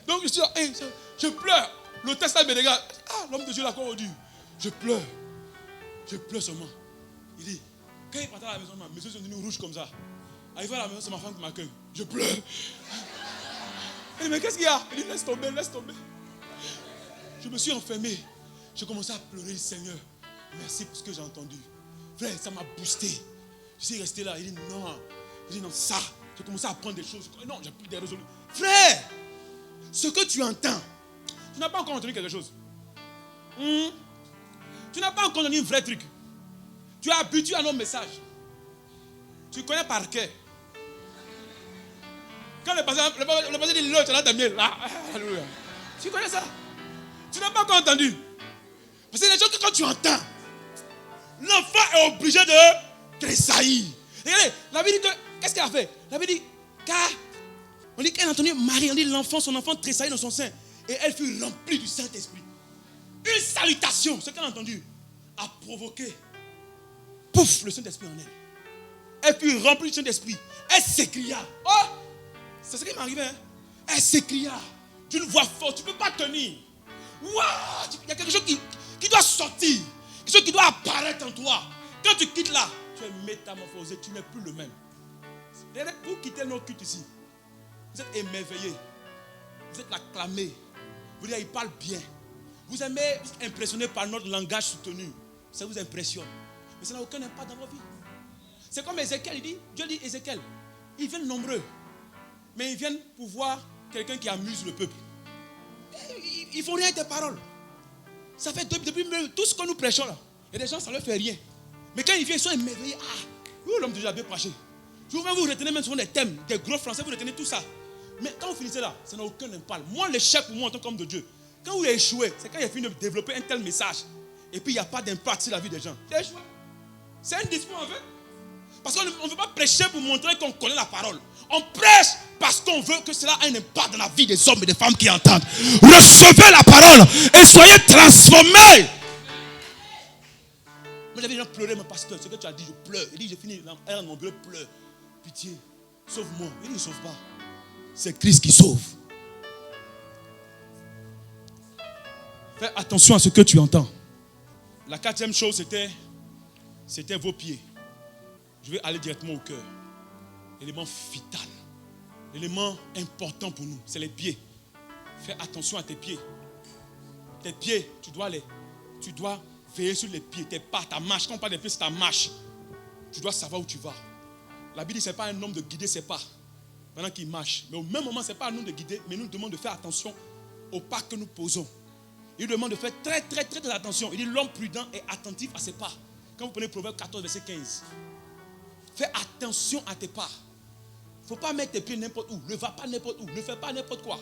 Donc je suis là, je pleure. Le testament me regarde. L'homme de Dieu l'a encore dit. Je pleure. Je pleure seulement. Il dit, quand il partait à la maison, mes yeux sont devenus rouges comme ça. Arrivé à la maison, c'est ma femme qui m'accueille. Je pleure. Il dit, mais qu'est-ce qu'il y a? Il dit, laisse tomber. Je me suis enfermé. J'ai commencé à pleurer, Seigneur. Merci pour ce que j'ai entendu. Frère, ça m'a boosté. Je suis resté là. Il dit, non, ça. J'ai commencé à prendre des choses. Non, j'ai plus des résolutions. Frère, ce que tu entends, tu n'as pas encore entendu quelque chose. Tu n'as pas encore entendu un vrai truc. Tu es habitué à nos messages. Tu connais par cœur. Quand le pasteur dit l'eau, tu as ta miel. Alléluia. Tu connais ça. Tu n'as pas encore entendu. Parce que les gens que quand tu entends, l'enfant est obligé de tressaillir. Regardez, la Bible dit que, qu'est-ce qu'elle a fait? La Bible dit, car, on dit qu'elle a entendu Marie, on dit son enfant tressaillit dans son sein. Et elle fut remplie du Saint-Esprit. Une salutation, ce qu'elle a entendu, a provoqué, pouf, le Saint-Esprit en elle. Elle fut remplie du Saint-Esprit. Elle s'écria. C'est ce qui m'est arrivé. Elle s'écria d'une voix forte. Tu ne peux pas tenir. Il y a quelque chose qui doit sortir. Quelque chose qui doit apparaître en toi. Quand tu quittes là, tu es métamorphosé. Tu n'es plus le même. Vous quittez nos cultes ici. Vous êtes émerveillés. Vous êtes acclamés. Vous dites, il parle bien. Vous aimez être impressionné par notre langage soutenu. Ça vous impressionne. Mais ça n'a aucun impact dans vos vies. C'est comme Ézéchiel, il dit, Dieu dit, Ézéchiel, ils viennent nombreux. Mais ils viennent pour voir quelqu'un qui amuse le peuple. Ils ne font rien avec tes paroles. Ça fait depuis tout ce que nous prêchons là. Et les gens, ça ne leur fait rien. Mais quand ils viennent, ils sont émerveillés. L'homme de Dieu a bien prêché. Vous retenez même souvent des thèmes, des gros français, vous retenez tout ça. Mais quand vous finissez là, ça n'a aucun impact. Moi, l'échec pour moi en tant qu'homme de Dieu, quand vous échouez, c'est quand il a fini de développer un tel message. Et puis il n'y a pas d'impact sur la vie des gens. C'est échoué. C'est un discours en fait. Parce qu'on ne veut pas prêcher pour montrer qu'on connaît la parole. On prêche parce qu'on veut que cela ait un impact dans la vie des hommes et des femmes qui entendent. Recevez la parole et soyez transformés. j'avais des gens pleurer, mon pasteur, ce que tu as dit, je pleure. Il dit, j'ai fini, elle dans mon bureau, pleure. Pitié, sauve-moi. Il ne sauve pas. C'est Christ qui sauve. Fais attention à ce que tu entends. La quatrième chose, c'était vos pieds. Je vais aller directement au cœur. L'élément vital. L'élément important pour nous, c'est les pieds. Fais attention à tes pieds. Tes pieds, tu dois veiller sur les pieds, tes pas, ta marche. Quand on parle des pieds, c'est ta marche. Tu dois savoir où tu vas. La Bible dit que ce n'est pas un homme de guider ses pas pendant qu'il marche. Mais au même moment, ce n'est pas un homme de guider, mais nous demande de faire attention aux pas que nous posons. Il nous demande de faire très, très, très, très attention. Il dit l'homme prudent est attentif à ses pas. Quand vous prenez Proverbe 14, verset 15, fais attention à tes pas. Il ne faut pas mettre tes pieds n'importe où. Ne va pas n'importe où. Ne fais pas n'importe quoi.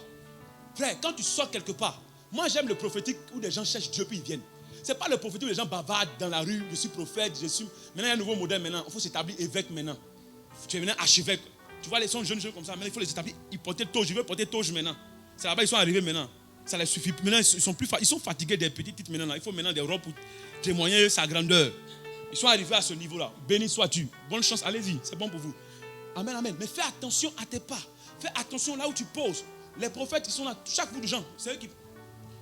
Frère, quand tu sors quelque part, moi j'aime le prophétique où les gens cherchent Dieu puis ils viennent. Ce n'est pas le prophétique où les gens bavardent dans la rue. Je suis prophète, je suis. Maintenant il y a un nouveau modèle maintenant. Il faut s'établir évêque maintenant. Tu es maintenant archevêque. Tu vois les sons jeunes comme ça. Maintenant il faut les établir. Ils portent toge. Je veux porter toge maintenant. C'est là-bas ils sont arrivés maintenant. Ça les suffit. Maintenant ils sont fatigués des petits titres maintenant. Il faut maintenant des robes pour témoigner sa grandeur. Ils sont arrivés à ce niveau-là. Béni sois-tu. Bonne chance. Allez-y. C'est bon pour vous. Amen, amen. Mais fais attention à tes pas. Fais attention là où tu poses. Les prophètes, ils sont là. Chaque bout de gens. C'est eux qui.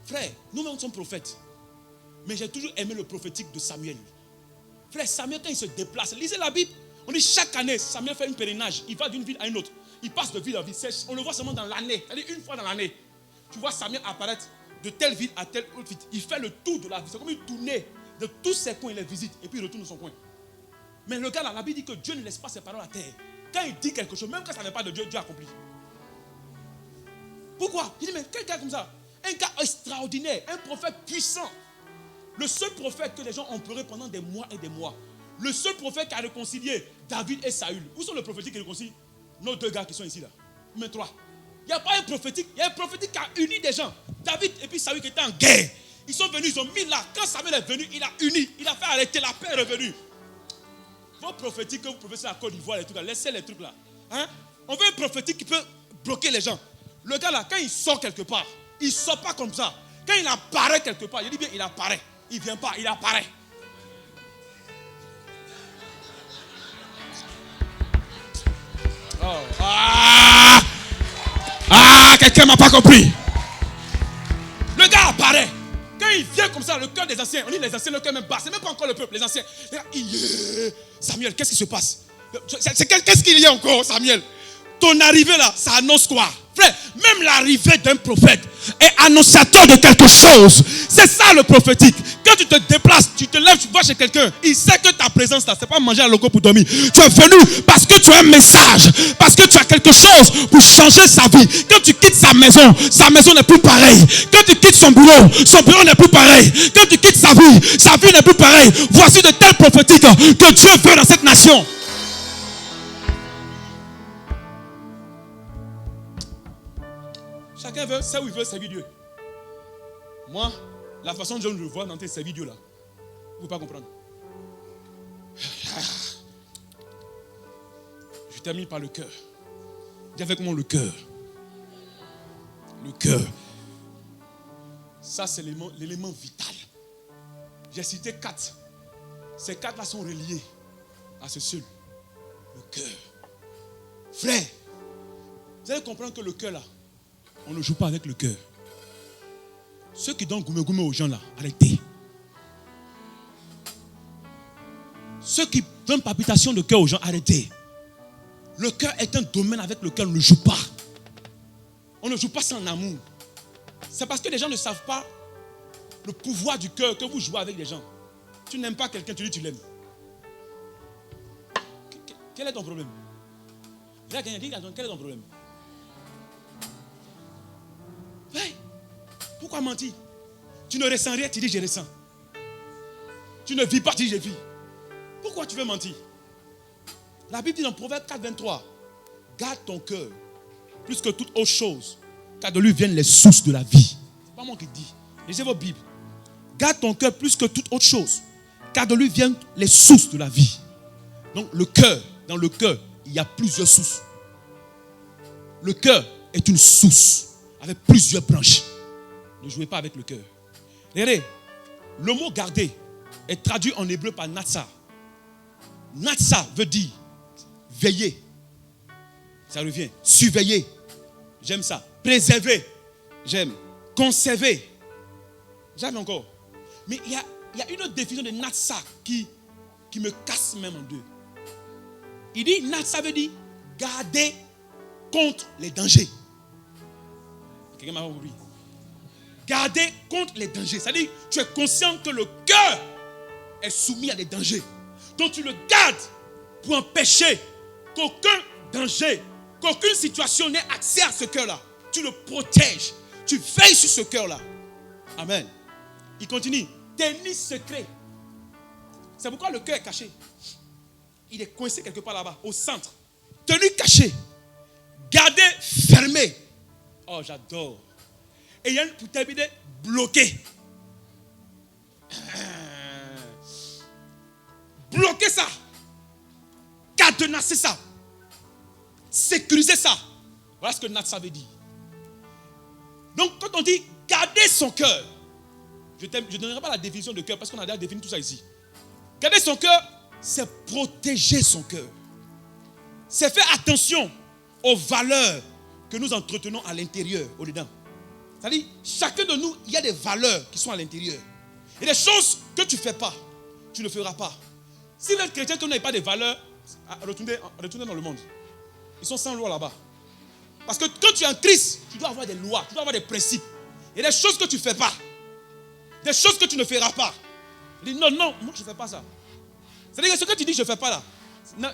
Frère, nous-mêmes sommes prophètes. Mais j'ai toujours aimé le prophétique de Samuel. Frère, Samuel, quand il se déplace, lisez la Bible. On dit chaque année, Samuel fait un pèlerinage. Il va d'une ville à une autre. Il passe de ville en ville. On le voit seulement dans l'année. C'est-à-dire une fois dans l'année. Tu vois Samuel apparaître de telle ville à telle autre ville. Il fait le tour de la ville. C'est comme une tournée de tous ses coins. Il les visite et puis il retourne dans son coin. Mais le gars là, la Bible dit que Dieu ne laisse pas ses paroles à terre. Quand il dit quelque chose, même quand ça n'est pas de Dieu, Dieu accomplit. Pourquoi? Il dit, mais quel gars comme ça? Un gars extraordinaire, un prophète puissant. Le seul prophète que les gens ont pleuré pendant des mois et des mois. Le seul prophète qui a réconcilié David et Saül. Où sont les prophétiques qui réconcilient nos deux gars qui sont ici là? Mais trois. Il n'y a pas un prophétique. Il y a un prophétique qui a uni des gens. David et puis Saül qui étaient en guerre. Ils sont venus, ils ont mis là. Quand Samuel est venu, il a uni. Il a fait arrêter, la paix est revenue. Vos prophétiques que vous pouvez faire à Côte d'Ivoire, les trucs là, laissez les trucs là. Hein? On veut un prophétique qui peut bloquer les gens. Le gars là, quand il sort quelque part, il ne sort pas comme ça. Quand il apparaît quelque part, il dit bien, il apparaît. Il ne vient pas, il apparaît. Oh. Quelqu'un ne m'a pas compris. Le gars apparaît. Quand il vient comme ça, le cœur des anciens, on dit les anciens, le cœur même bas, c'est même pas encore le peuple, les anciens. Samuel, qu'est-ce qui se passe? Qu'est-ce qu'il y a encore, Samuel? Ton arrivée là, ça annonce quoi? Frère, même l'arrivée d'un prophète est annonciateur de quelque chose. C'est ça le prophétique. Quand tu te déplaces, tu te lèves, tu vas chez quelqu'un, il sait que ta présence là, c'est pas manger à loco pour dormir. Tu es venu parce que tu as un message, parce que tu as quelque chose pour changer sa vie. Quand tu quittes sa maison n'est plus pareille. Quand tu quittes son bureau n'est plus pareil. Quand tu quittes sa vie n'est plus pareille. Voici de telles prophétiques que Dieu veut dans cette nation. Chacun veut, c'est où il veut servir Dieu. Moi, la façon dont je le vois dans tes servir Dieu là, vous ne pouvez pas comprendre. Je termine par le cœur. Dis avec moi le cœur. Le cœur. Ça, c'est l'élément vital. J'ai cité 4. Ces 4 là sont reliés à ce seul. Le cœur. Frère, vous allez comprendre que le cœur là, on ne joue pas avec le cœur. Ceux qui donnent goumé aux gens là, arrêtez. Ceux qui donnent palpitation de cœur aux gens, arrêtez. Le cœur est un domaine avec lequel on ne joue pas. On ne joue pas sans amour. C'est parce que les gens ne savent pas le pouvoir du cœur que vous jouez avec les gens. Tu n'aimes pas quelqu'un, tu dis tu l'aimes. Quel est ton problème? Quel est ton problème? Hey, pourquoi mentir? Tu ne ressens rien, tu dis je ressens. Tu ne vis pas, tu dis je vis. Pourquoi tu veux mentir? La Bible dit dans Proverbe 4, 23, garde ton cœur plus que toute autre chose, car de lui viennent les sources de la vie. C'est pas moi qui dis. Lisez votre Bible. Garde ton cœur plus que toute autre chose, car de lui viennent les sources de la vie. Donc le cœur, dans le cœur, il y a plusieurs sources. Le cœur est une source avec plusieurs branches. Ne jouez pas avec le cœur. Regardez, le mot garder est traduit en hébreu par Natsa. Natsa veut dire veiller. Ça revient. Surveiller. J'aime ça. Préserver. J'aime. Conserver. J'aime encore. Mais il y a une autre définition de Natsa qui me casse même en deux. Il dit Natsa veut dire garder contre les dangers. Quelqu'un m'a compris. Garder contre les dangers. C'est-à-dire, tu es conscient que le cœur est soumis à des dangers. Donc tu le gardes pour empêcher qu'aucun danger, qu'aucune situation n'ait accès à ce cœur-là. Tu le protèges. Tu veilles sur ce cœur-là. Amen. Il continue. Tenir secret. C'est pourquoi le cœur est caché. Il est coincé quelque part là-bas, au centre. Tenu caché. Gardé fermé. Oh, j'adore. Et il y a une pour terminer, bloqué. Bloquer ça. Cadenasser ça. Sécuriser ça. Voilà ce que Natsa veut dire. Donc, quand on dit garder son cœur, je ne donnerai pas la définition de cœur parce qu'on a déjà défini tout ça ici. Garder son cœur, c'est protéger son cœur. C'est faire attention aux valeurs que nous entretenons à l'intérieur, au-dedans. C'est-à-dire, chacun de nous, il y a des valeurs qui sont à l'intérieur. Et des choses que tu ne fais pas, tu ne feras pas. Si vous êtes chrétien, que vous n'avez pas de valeurs, retournez dans le monde. Ils sont sans loi là-bas. Parce que quand tu es en Christ, tu dois avoir des lois, tu dois avoir des principes. Et des choses que tu ne fais pas. Des choses que tu ne feras pas. Il dit non, moi je ne fais pas ça. C'est-à-dire que ce que tu dis je ne fais pas là,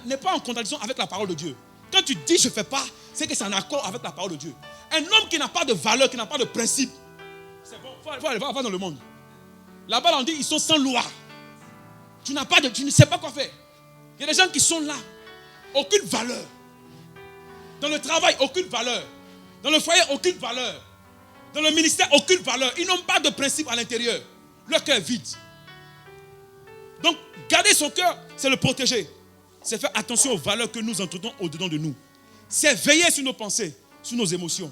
n'est pas en contradiction avec la parole de Dieu. Quand tu dis je ne fais pas, c'est que c'est en accord avec la parole de Dieu. Un homme qui n'a pas de valeur, qui n'a pas de principe, c'est bon, il faut aller voir dans le monde. Là-bas, on dit ils sont sans loi. Tu ne sais pas quoi faire. Il y a des gens qui sont là, aucune valeur. Dans le travail, aucune valeur. Dans le foyer, aucune valeur. Dans le ministère, aucune valeur. Ils n'ont pas de principe à l'intérieur. Leur cœur est vide. Donc, garder son cœur, c'est le protéger. C'est faire attention aux valeurs que nous entretenons au-dedans de nous. C'est veiller sur nos pensées, sur nos émotions.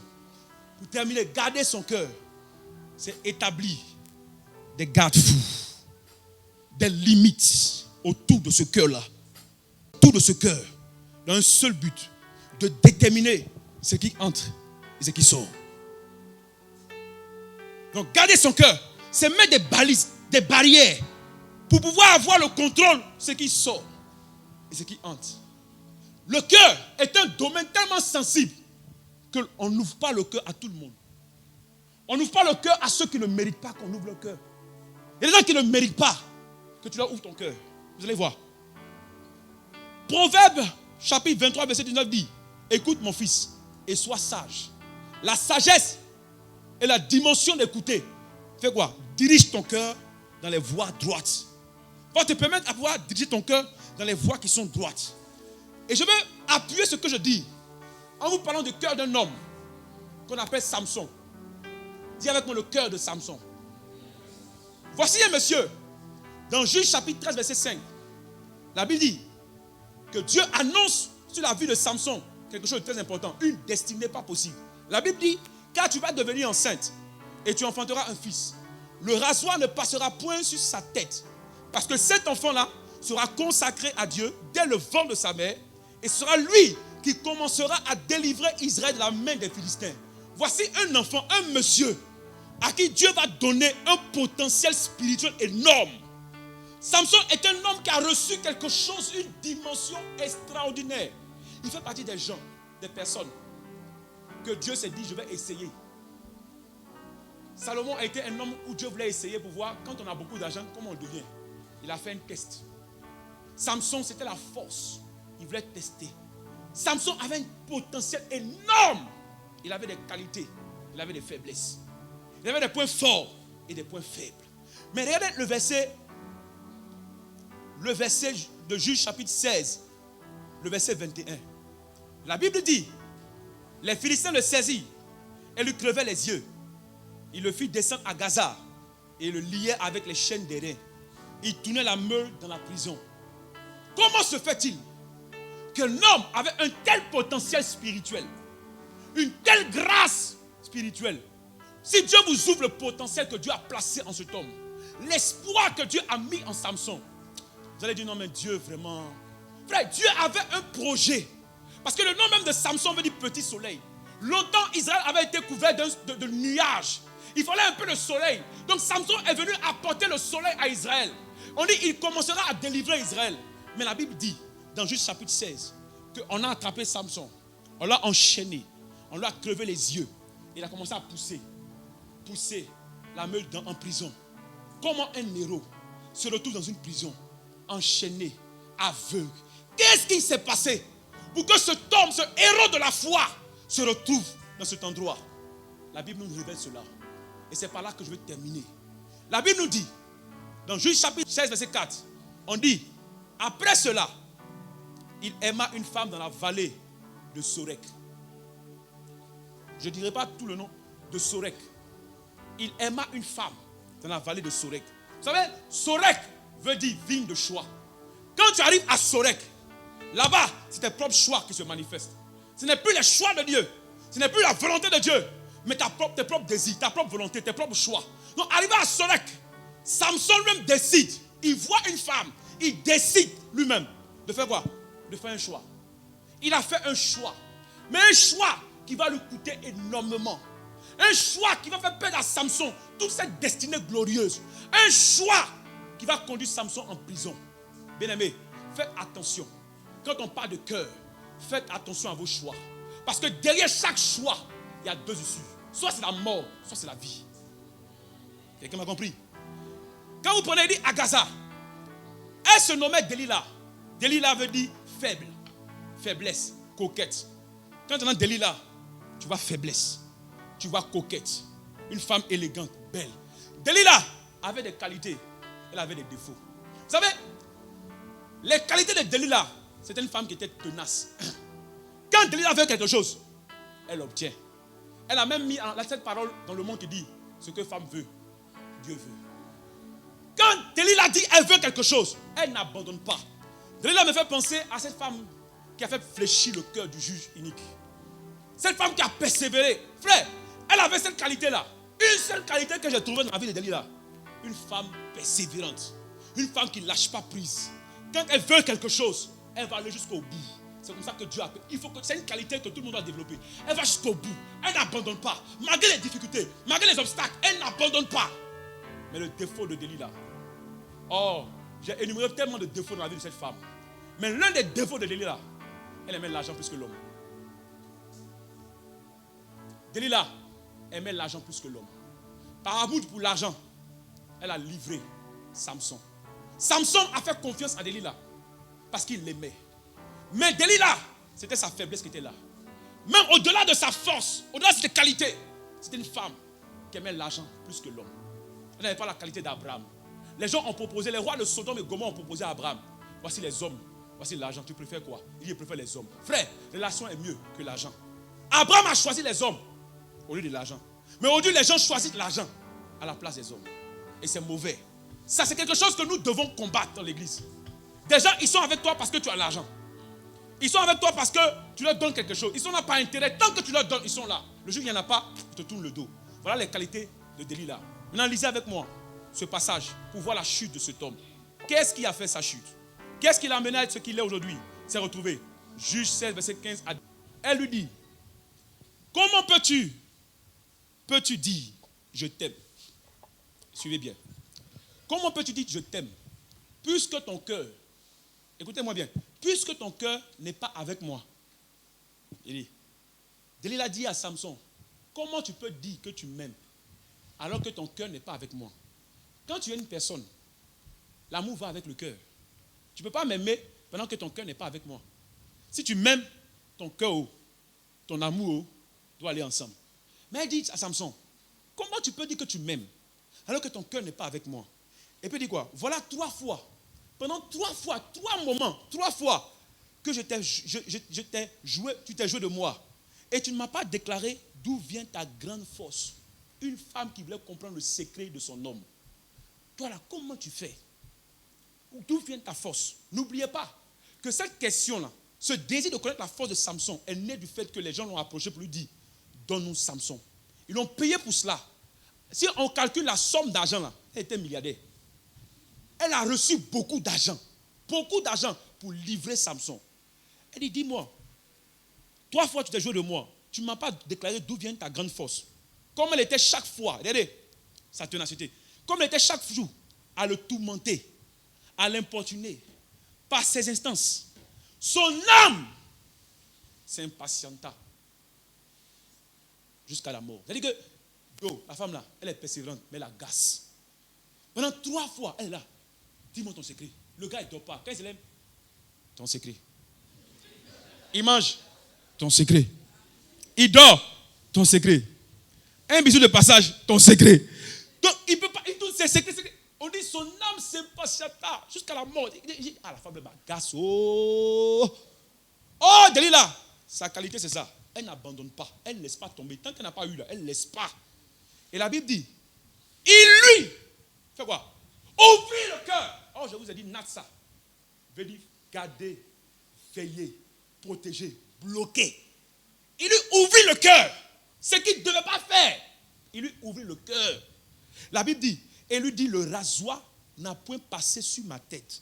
Pour terminer, garder son cœur, c'est établir des garde-fous, des limites autour de ce cœur-là. Autour de ce cœur, dans un seul but, de déterminer ce qui entre et ce qui sort. Donc, garder son cœur, c'est mettre des balises, des barrières pour pouvoir avoir le contrôle de ce qui sort et ce qui entre. Le cœur est un domaine tellement sensible qu'on n'ouvre pas le cœur à tout le monde. On n'ouvre pas le cœur à ceux qui ne méritent pas qu'on ouvre le cœur. Il y a des gens qui ne méritent pas que tu leur ouvres ton cœur. Vous allez voir. Proverbe chapitre 23, verset 19 dit: écoute mon fils et sois sage. La sagesse est la dimension d'écouter. Fais quoi? Dirige ton cœur dans les voies droites. Va te permettre de pouvoir diriger ton cœur dans les voies qui sont droites. Et je vais appuyer ce que je dis en vous parlant du cœur d'un homme qu'on appelle Samson. Dis avec moi le cœur de Samson. Voici un monsieur, dans Juge chapitre 13, verset 5. La Bible dit que Dieu annonce sur la vie de Samson quelque chose de très important, une destinée pas possible. La Bible dit, car tu vas devenir enceinte et tu enfanteras un fils. Le rasoir ne passera point sur sa tête, parce que cet enfant-là sera consacré à Dieu dès le ventre de sa mère, et ce sera lui qui commencera à délivrer Israël de la main des Philistins. Voici un enfant, un monsieur, à qui Dieu va donner un potentiel spirituel énorme. Samson est un homme qui a reçu quelque chose, une dimension extraordinaire. Il fait partie des gens, des personnes que Dieu s'est dit, je vais essayer. Salomon a été un homme où Dieu voulait essayer pour voir, quand on a beaucoup d'argent, comment on devient. Il a fait un test. Samson, c'était la force. Il voulait tester. Samson avait un potentiel énorme. Il avait des qualités, il avait des faiblesses. Il avait des points forts et des points faibles. Mais regardez le verset de Juge chapitre 16, le verset 21. La Bible dit, les Philistins le saisirent et lui crevaient les yeux. Il le fit descendre à Gaza et le liait avec les chaînes des reins. Il tournait la meule dans la prison. Comment se fait-il qu'un homme avait un tel potentiel spirituel, une telle grâce spirituelle? Si Dieu vous ouvre le potentiel que Dieu a placé en cet homme, l'espoir que Dieu a mis en Samson. Vous allez dire non mais Dieu vraiment... Frère, Dieu avait un projet. Parce que le nom même de Samson veut dire petit soleil. Longtemps Israël avait été couvert de nuages. Il fallait un peu de soleil. Donc Samson est venu apporter le soleil à Israël. On dit il commencera à délivrer Israël. Mais la Bible dit, dans Juge chapitre 16, qu'on a attrapé Samson. On l'a enchaîné. On lui a crevé les yeux. Il a commencé à pousser la meule en prison. Comment un héros se retrouve dans une prison, enchaîné, aveugle. Qu'est-ce qui s'est passé pour que cet homme, ce héros de la foi, se retrouve dans cet endroit? La Bible nous révèle cela. Et c'est par là que je vais terminer. La Bible nous dit, dans Juge chapitre 16, verset 4, on dit, après cela, il aima une femme dans la vallée de Sorek. Je ne dirai pas tout le nom de Sorek. Il aima une femme dans la vallée de Sorek. Vous savez, Sorek veut dire vigne de choix. Quand tu arrives à Sorek, là-bas, c'est tes propres choix qui se manifestent. Ce n'est plus les choix de Dieu. Ce n'est plus la volonté de Dieu. Mais tes propres désirs, ta propre volonté, tes propres choix. Donc, arrivé à Sorek, Samson lui-même décide. Il voit une femme. Il décide lui-même de faire quoi? De faire un choix. Il a fait un choix. Mais un choix qui va lui coûter énormément. Un choix qui va faire perdre à Samson toute cette destinée glorieuse. Un choix qui va conduire Samson en prison. Bien-aimés, faites attention. Quand on parle de cœur, faites attention à vos choix. Parce que derrière chaque choix, il y a deux issues. Soit c'est la mort, soit c'est la vie. Quelqu'un m'a compris? Quand vous prenez Agatha, elle se nommait Delilah. Delilah veut dire faible, faiblesse, coquette. Quand tu entends Delilah, tu vois faiblesse, tu vois coquette, une femme élégante, belle. Delilah avait des qualités, elle avait des défauts. Vous savez, les qualités de Delilah, c'était une femme qui était tenace. Quand Delilah veut quelque chose, elle obtient. Elle a même mis cette parole dans le monde qui dit, ce que femme veut, Dieu veut. Quand Delilah dit elle veut quelque chose, elle n'abandonne pas. Delilah me fait penser à cette femme qui a fait fléchir le cœur du juge unique. Cette femme qui a persévéré. Frère, elle avait cette qualité-là. Une seule qualité que j'ai trouvée dans la vie de Delilah. Une femme persévérante. Une femme qui ne lâche pas prise. Quand elle veut quelque chose, elle va aller jusqu'au bout. C'est comme ça que Dieu appelle. C'est une qualité que tout le monde doit développer. Elle va jusqu'au bout. Elle n'abandonne pas. Malgré les difficultés, malgré les obstacles, elle n'abandonne pas. Mais le défaut de Delilah. Oh, j'ai énuméré tellement de défauts dans la vie de cette femme. Mais l'un des défauts de Delilah, elle aimait l'argent plus que l'homme. Delilah aimait l'argent plus que l'homme. Par amour pour l'argent, elle a livré Samson. Samson a fait confiance à Delilah parce qu'il l'aimait. Mais Delilah, c'était sa faiblesse qui était là. Même au-delà de sa force, au-delà de ses qualités, c'était une femme qui aimait l'argent plus que l'homme. Elle n'avait pas la qualité d'Abraham. Les gens ont proposé, les rois de Sodome et Gomorrhe ont proposé à Abraham. Voici les hommes, voici l'argent. Tu préfères quoi? Il dit, je préfère les hommes. Frère, l'argent est mieux que l'argent. Abraham a choisi les hommes au lieu de l'argent. Mais aujourd'hui, les gens choisissent l'argent à la place des hommes. Et c'est mauvais. Ça, c'est quelque chose que nous devons combattre dans l'église. Des gens, ils sont avec toi parce que tu as l'argent. Ils sont avec toi parce que tu leur donnes quelque chose. Ils sont là par intérêt. Tant que tu leur donnes, ils sont là. Le jour où il n'y en a pas, ils te tournent le dos. Voilà les qualités de Delilah. Maintenant, lisez avec moi ce passage pour voir la chute de cet homme. Qu'est-ce qui a fait sa chute? Qu'est-ce qui l'a amené à être ce qu'il est aujourd'hui? C'est retrouvé. Juge 16, verset 15 à 10. Elle lui dit, comment peux-tu dire je t'aime? Suivez bien. Comment peux-tu dire je t'aime puisque ton cœur, écoutez-moi bien, puisque ton cœur n'est pas avec moi? Il dit, Delilah dit à Samson, comment tu peux dire que tu m'aimes alors que ton cœur n'est pas avec moi? Quand tu es une personne, l'amour va avec le cœur. Tu ne peux pas m'aimer pendant que ton cœur n'est pas avec moi. Si tu m'aimes, ton cœur, ton amour doit aller ensemble. Mais elle dit à Samson, comment tu peux dire que tu m'aimes alors que ton cœur n'est pas avec moi? Et puis il dit quoi? Voilà 3 fois, pendant 3 fois, 3 moments, 3 fois que tu t'es joué de moi. Et tu ne m'as pas déclaré d'où vient ta grande force. Une femme qui voulait comprendre le secret de son homme. Toi là, comment tu fais? D'où vient ta force? N'oubliez pas que cette question-là, ce désir de connaître la force de Samson est né du fait que les gens l'ont approché pour lui dire, donne-nous Samson. Ils l'ont payé pour cela. Si on calcule la somme d'argent, là, elle était milliardaire. Elle a reçu beaucoup d'argent pour livrer Samson. Elle dit, dis-moi, 3 fois tu t'es joué de moi, tu ne m'as pas déclaré d'où vient ta grande force. Comme elle était chaque fois, regardez, sa ténacité, comme elle était chaque jour à le tourmenter, à l'importuner, par ses instances, son âme s'impatienta jusqu'à la mort. C'est-à-dire que la femme là, elle est persévérante, mais elle agace. Pendant 3 fois, elle est là. Dis-moi ton secret. Le gars, il ne dort pas. Quand il se lève, ton secret. Il mange, ton secret. Il dort, ton secret. Un bisou de passage, ton secret. Donc, il ne peut pas, il tourne ses secrets. On dit son âme s'impatienta jusqu'à la mort. La femme m'agace. Oh, Delilah, sa qualité c'est ça. Elle n'abandonne pas. Elle ne laisse pas tomber. Tant qu'elle n'a pas eu là, elle ne laisse pas. Et la Bible dit, il lui fait quoi? Ouvrir le cœur. Oh, je vous ai dit, Natsa. Veut dire garder, veiller, protéger, bloquer. Il lui ouvrit le cœur. Ce qu'il ne devait pas faire. Il lui ouvrit le cœur. La Bible dit, et lui dit, le rasoir n'a point passé sur ma tête.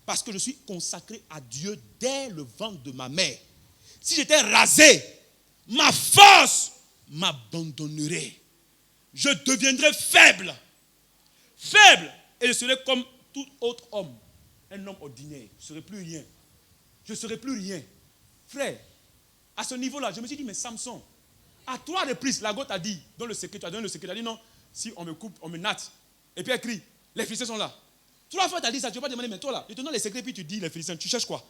Parce que je suis consacré à Dieu dès le ventre de ma mère. Si j'étais rasé, ma force m'abandonnerait. Je deviendrais faible. Faible. Et je serais comme tout autre homme. Un homme ordinaire. Je ne serais plus rien. Je ne serais plus rien. Frère, à ce niveau-là, je me suis dit, mais Samson, à 3 reprises, la gote a dit, donne le secret, tu as donné le secret. Elle a dit non, si on me coupe, on me natte. Et puis elle crie, les Philistins sont là. 3 fois tu as dit ça, tu ne vas pas demander, mais toi là, je te donne les secrets, puis tu dis les Philistins, tu cherches quoi?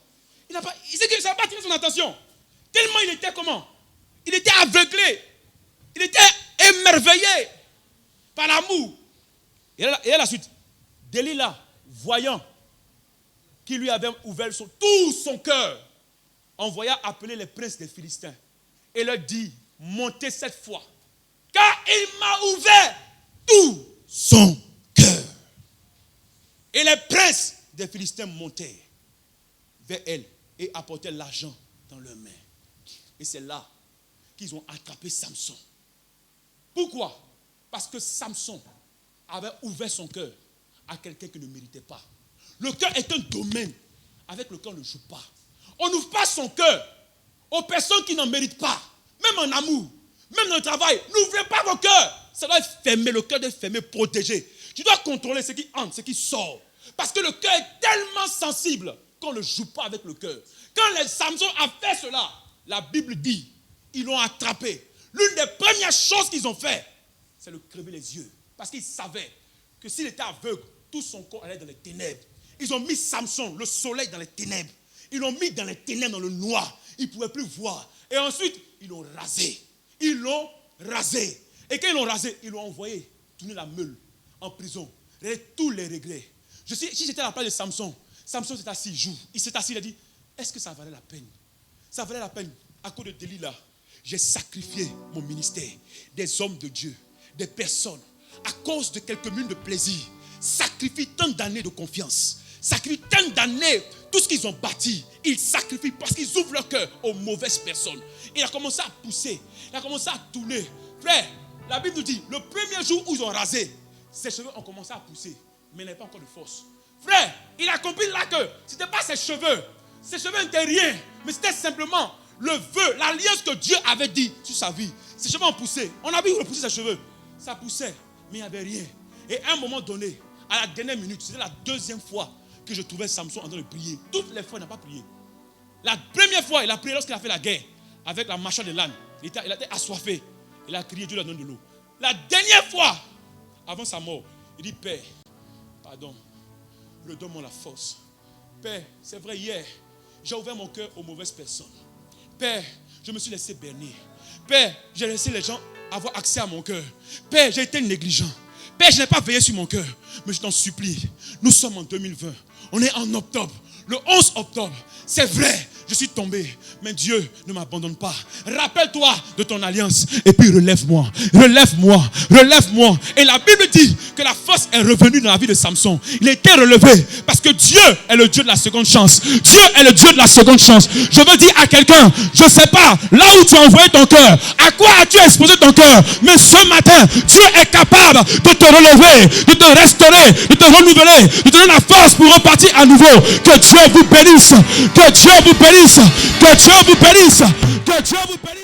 Il sait que ça n'a pas attiré son attention. Tellement il était comment? Il était aveuglé. Il était émerveillé par l'amour. Et à la suite, Delilah, voyant qu'il lui avait ouvert tout son cœur, envoya appeler les princes des Philistins et leur dit, montez cette fois, car il m'a ouvert tout son cœur. Et les princes des Philistins montaient vers elle et apportaient l'argent dans leurs mains. Et c'est là qu'ils ont attrapé Samson. Pourquoi? Parce que Samson avait ouvert son cœur à quelqu'un qui ne méritait pas. Le cœur est un domaine avec lequel on ne joue pas. On n'ouvre pas son cœur aux personnes qui n'en méritent pas. Même en amour, même dans le travail. N'ouvrez pas vos cœurs. Ça doit être fermé, le cœur doit être fermé, protégé. Tu dois contrôler ce qui entre, ce qui sort. Parce que le cœur est tellement sensible qu'on ne joue pas avec le cœur. Quand les Samson a fait cela, la Bible dit, ils l'ont attrapé. L'une des premières choses qu'ils ont fait, c'est de crever les yeux. Parce qu'ils savaient que s'il était aveugle, tout son corps allait dans les ténèbres. Ils ont mis Samson, le soleil, dans les ténèbres. Ils l'ont mis dans les ténèbres, dans le noir. Il ne pouvait plus voir. Et ensuite, ils l'ont rasé. Ils l'ont rasé. Et quand ils l'ont rasé, ils l'ont envoyé tourner la meule en prison. Et tous les regrets. Si j'étais à la place de Samson, Samson s'est assis, joue. Il s'est assis, il a dit, est-ce que ça valait la peine? Ça valait la peine. À cause de Delilah, j'ai sacrifié mon ministère. Des hommes de Dieu, des personnes, à cause de quelques minutes de plaisir, sacrifient tant d'années de confiance, sacrifient tant d'années, tout ce qu'ils ont bâti, ils sacrifient parce qu'ils ouvrent leur cœur aux mauvaises personnes. Il a commencé à pousser, il a commencé à tourner. Frère, la Bible nous dit, le premier jour où ils ont rasé, ses cheveux ont commencé à pousser, mais il n'avait pas encore de force. Frère, il a compris là que ce n'était pas ses cheveux n'étaient rien, mais c'était simplement le vœu, l'alliance que Dieu avait dit sur sa vie. Ses cheveux ont poussé, on a vu repousser ses cheveux, ça poussait, mais il n'y avait rien. Et à un moment donné, à la dernière minute, c'était la deuxième fois que je trouvais Samson en train de prier. Toutes les fois, il n'a pas prié. La première fois, il a prié lorsqu'il a fait la guerre avec la mâchoire de l'âne. Il était assoiffé. Il a crié, Dieu lui a donné de l'eau. La dernière fois, avant sa mort, il dit, Père, pardon, redonne-moi la force. Père, c'est vrai, hier, j'ai ouvert mon cœur aux mauvaises personnes. Père, je me suis laissé berner. Père, j'ai laissé les gens avoir accès à mon cœur. Père, j'ai été négligent. Père, je n'ai pas veillé sur mon cœur. Mais je t'en supplie, nous sommes en 2020. On est en octobre. Le 11 octobre. C'est vrai, je suis tombé, mais Dieu ne m'abandonne pas. Rappelle-toi de ton alliance et puis relève-moi, relève-moi, relève-moi. Et la Bible dit que la force est revenue dans la vie de Samson. Il était relevé parce que Dieu est le Dieu de la seconde chance. Dieu est le Dieu de la seconde chance. Je veux dire à quelqu'un, je ne sais pas, là où tu as envoyé ton cœur, à quoi as-tu exposé ton cœur, mais ce matin, Dieu est capable de te relever, de te restaurer, de te renouveler, de te donner la force pour repartir à nouveau. Que Dieu vous bénisse, que Dieu vous bénisse, que Dieu vous bénisse, que Dieu vous bénisse.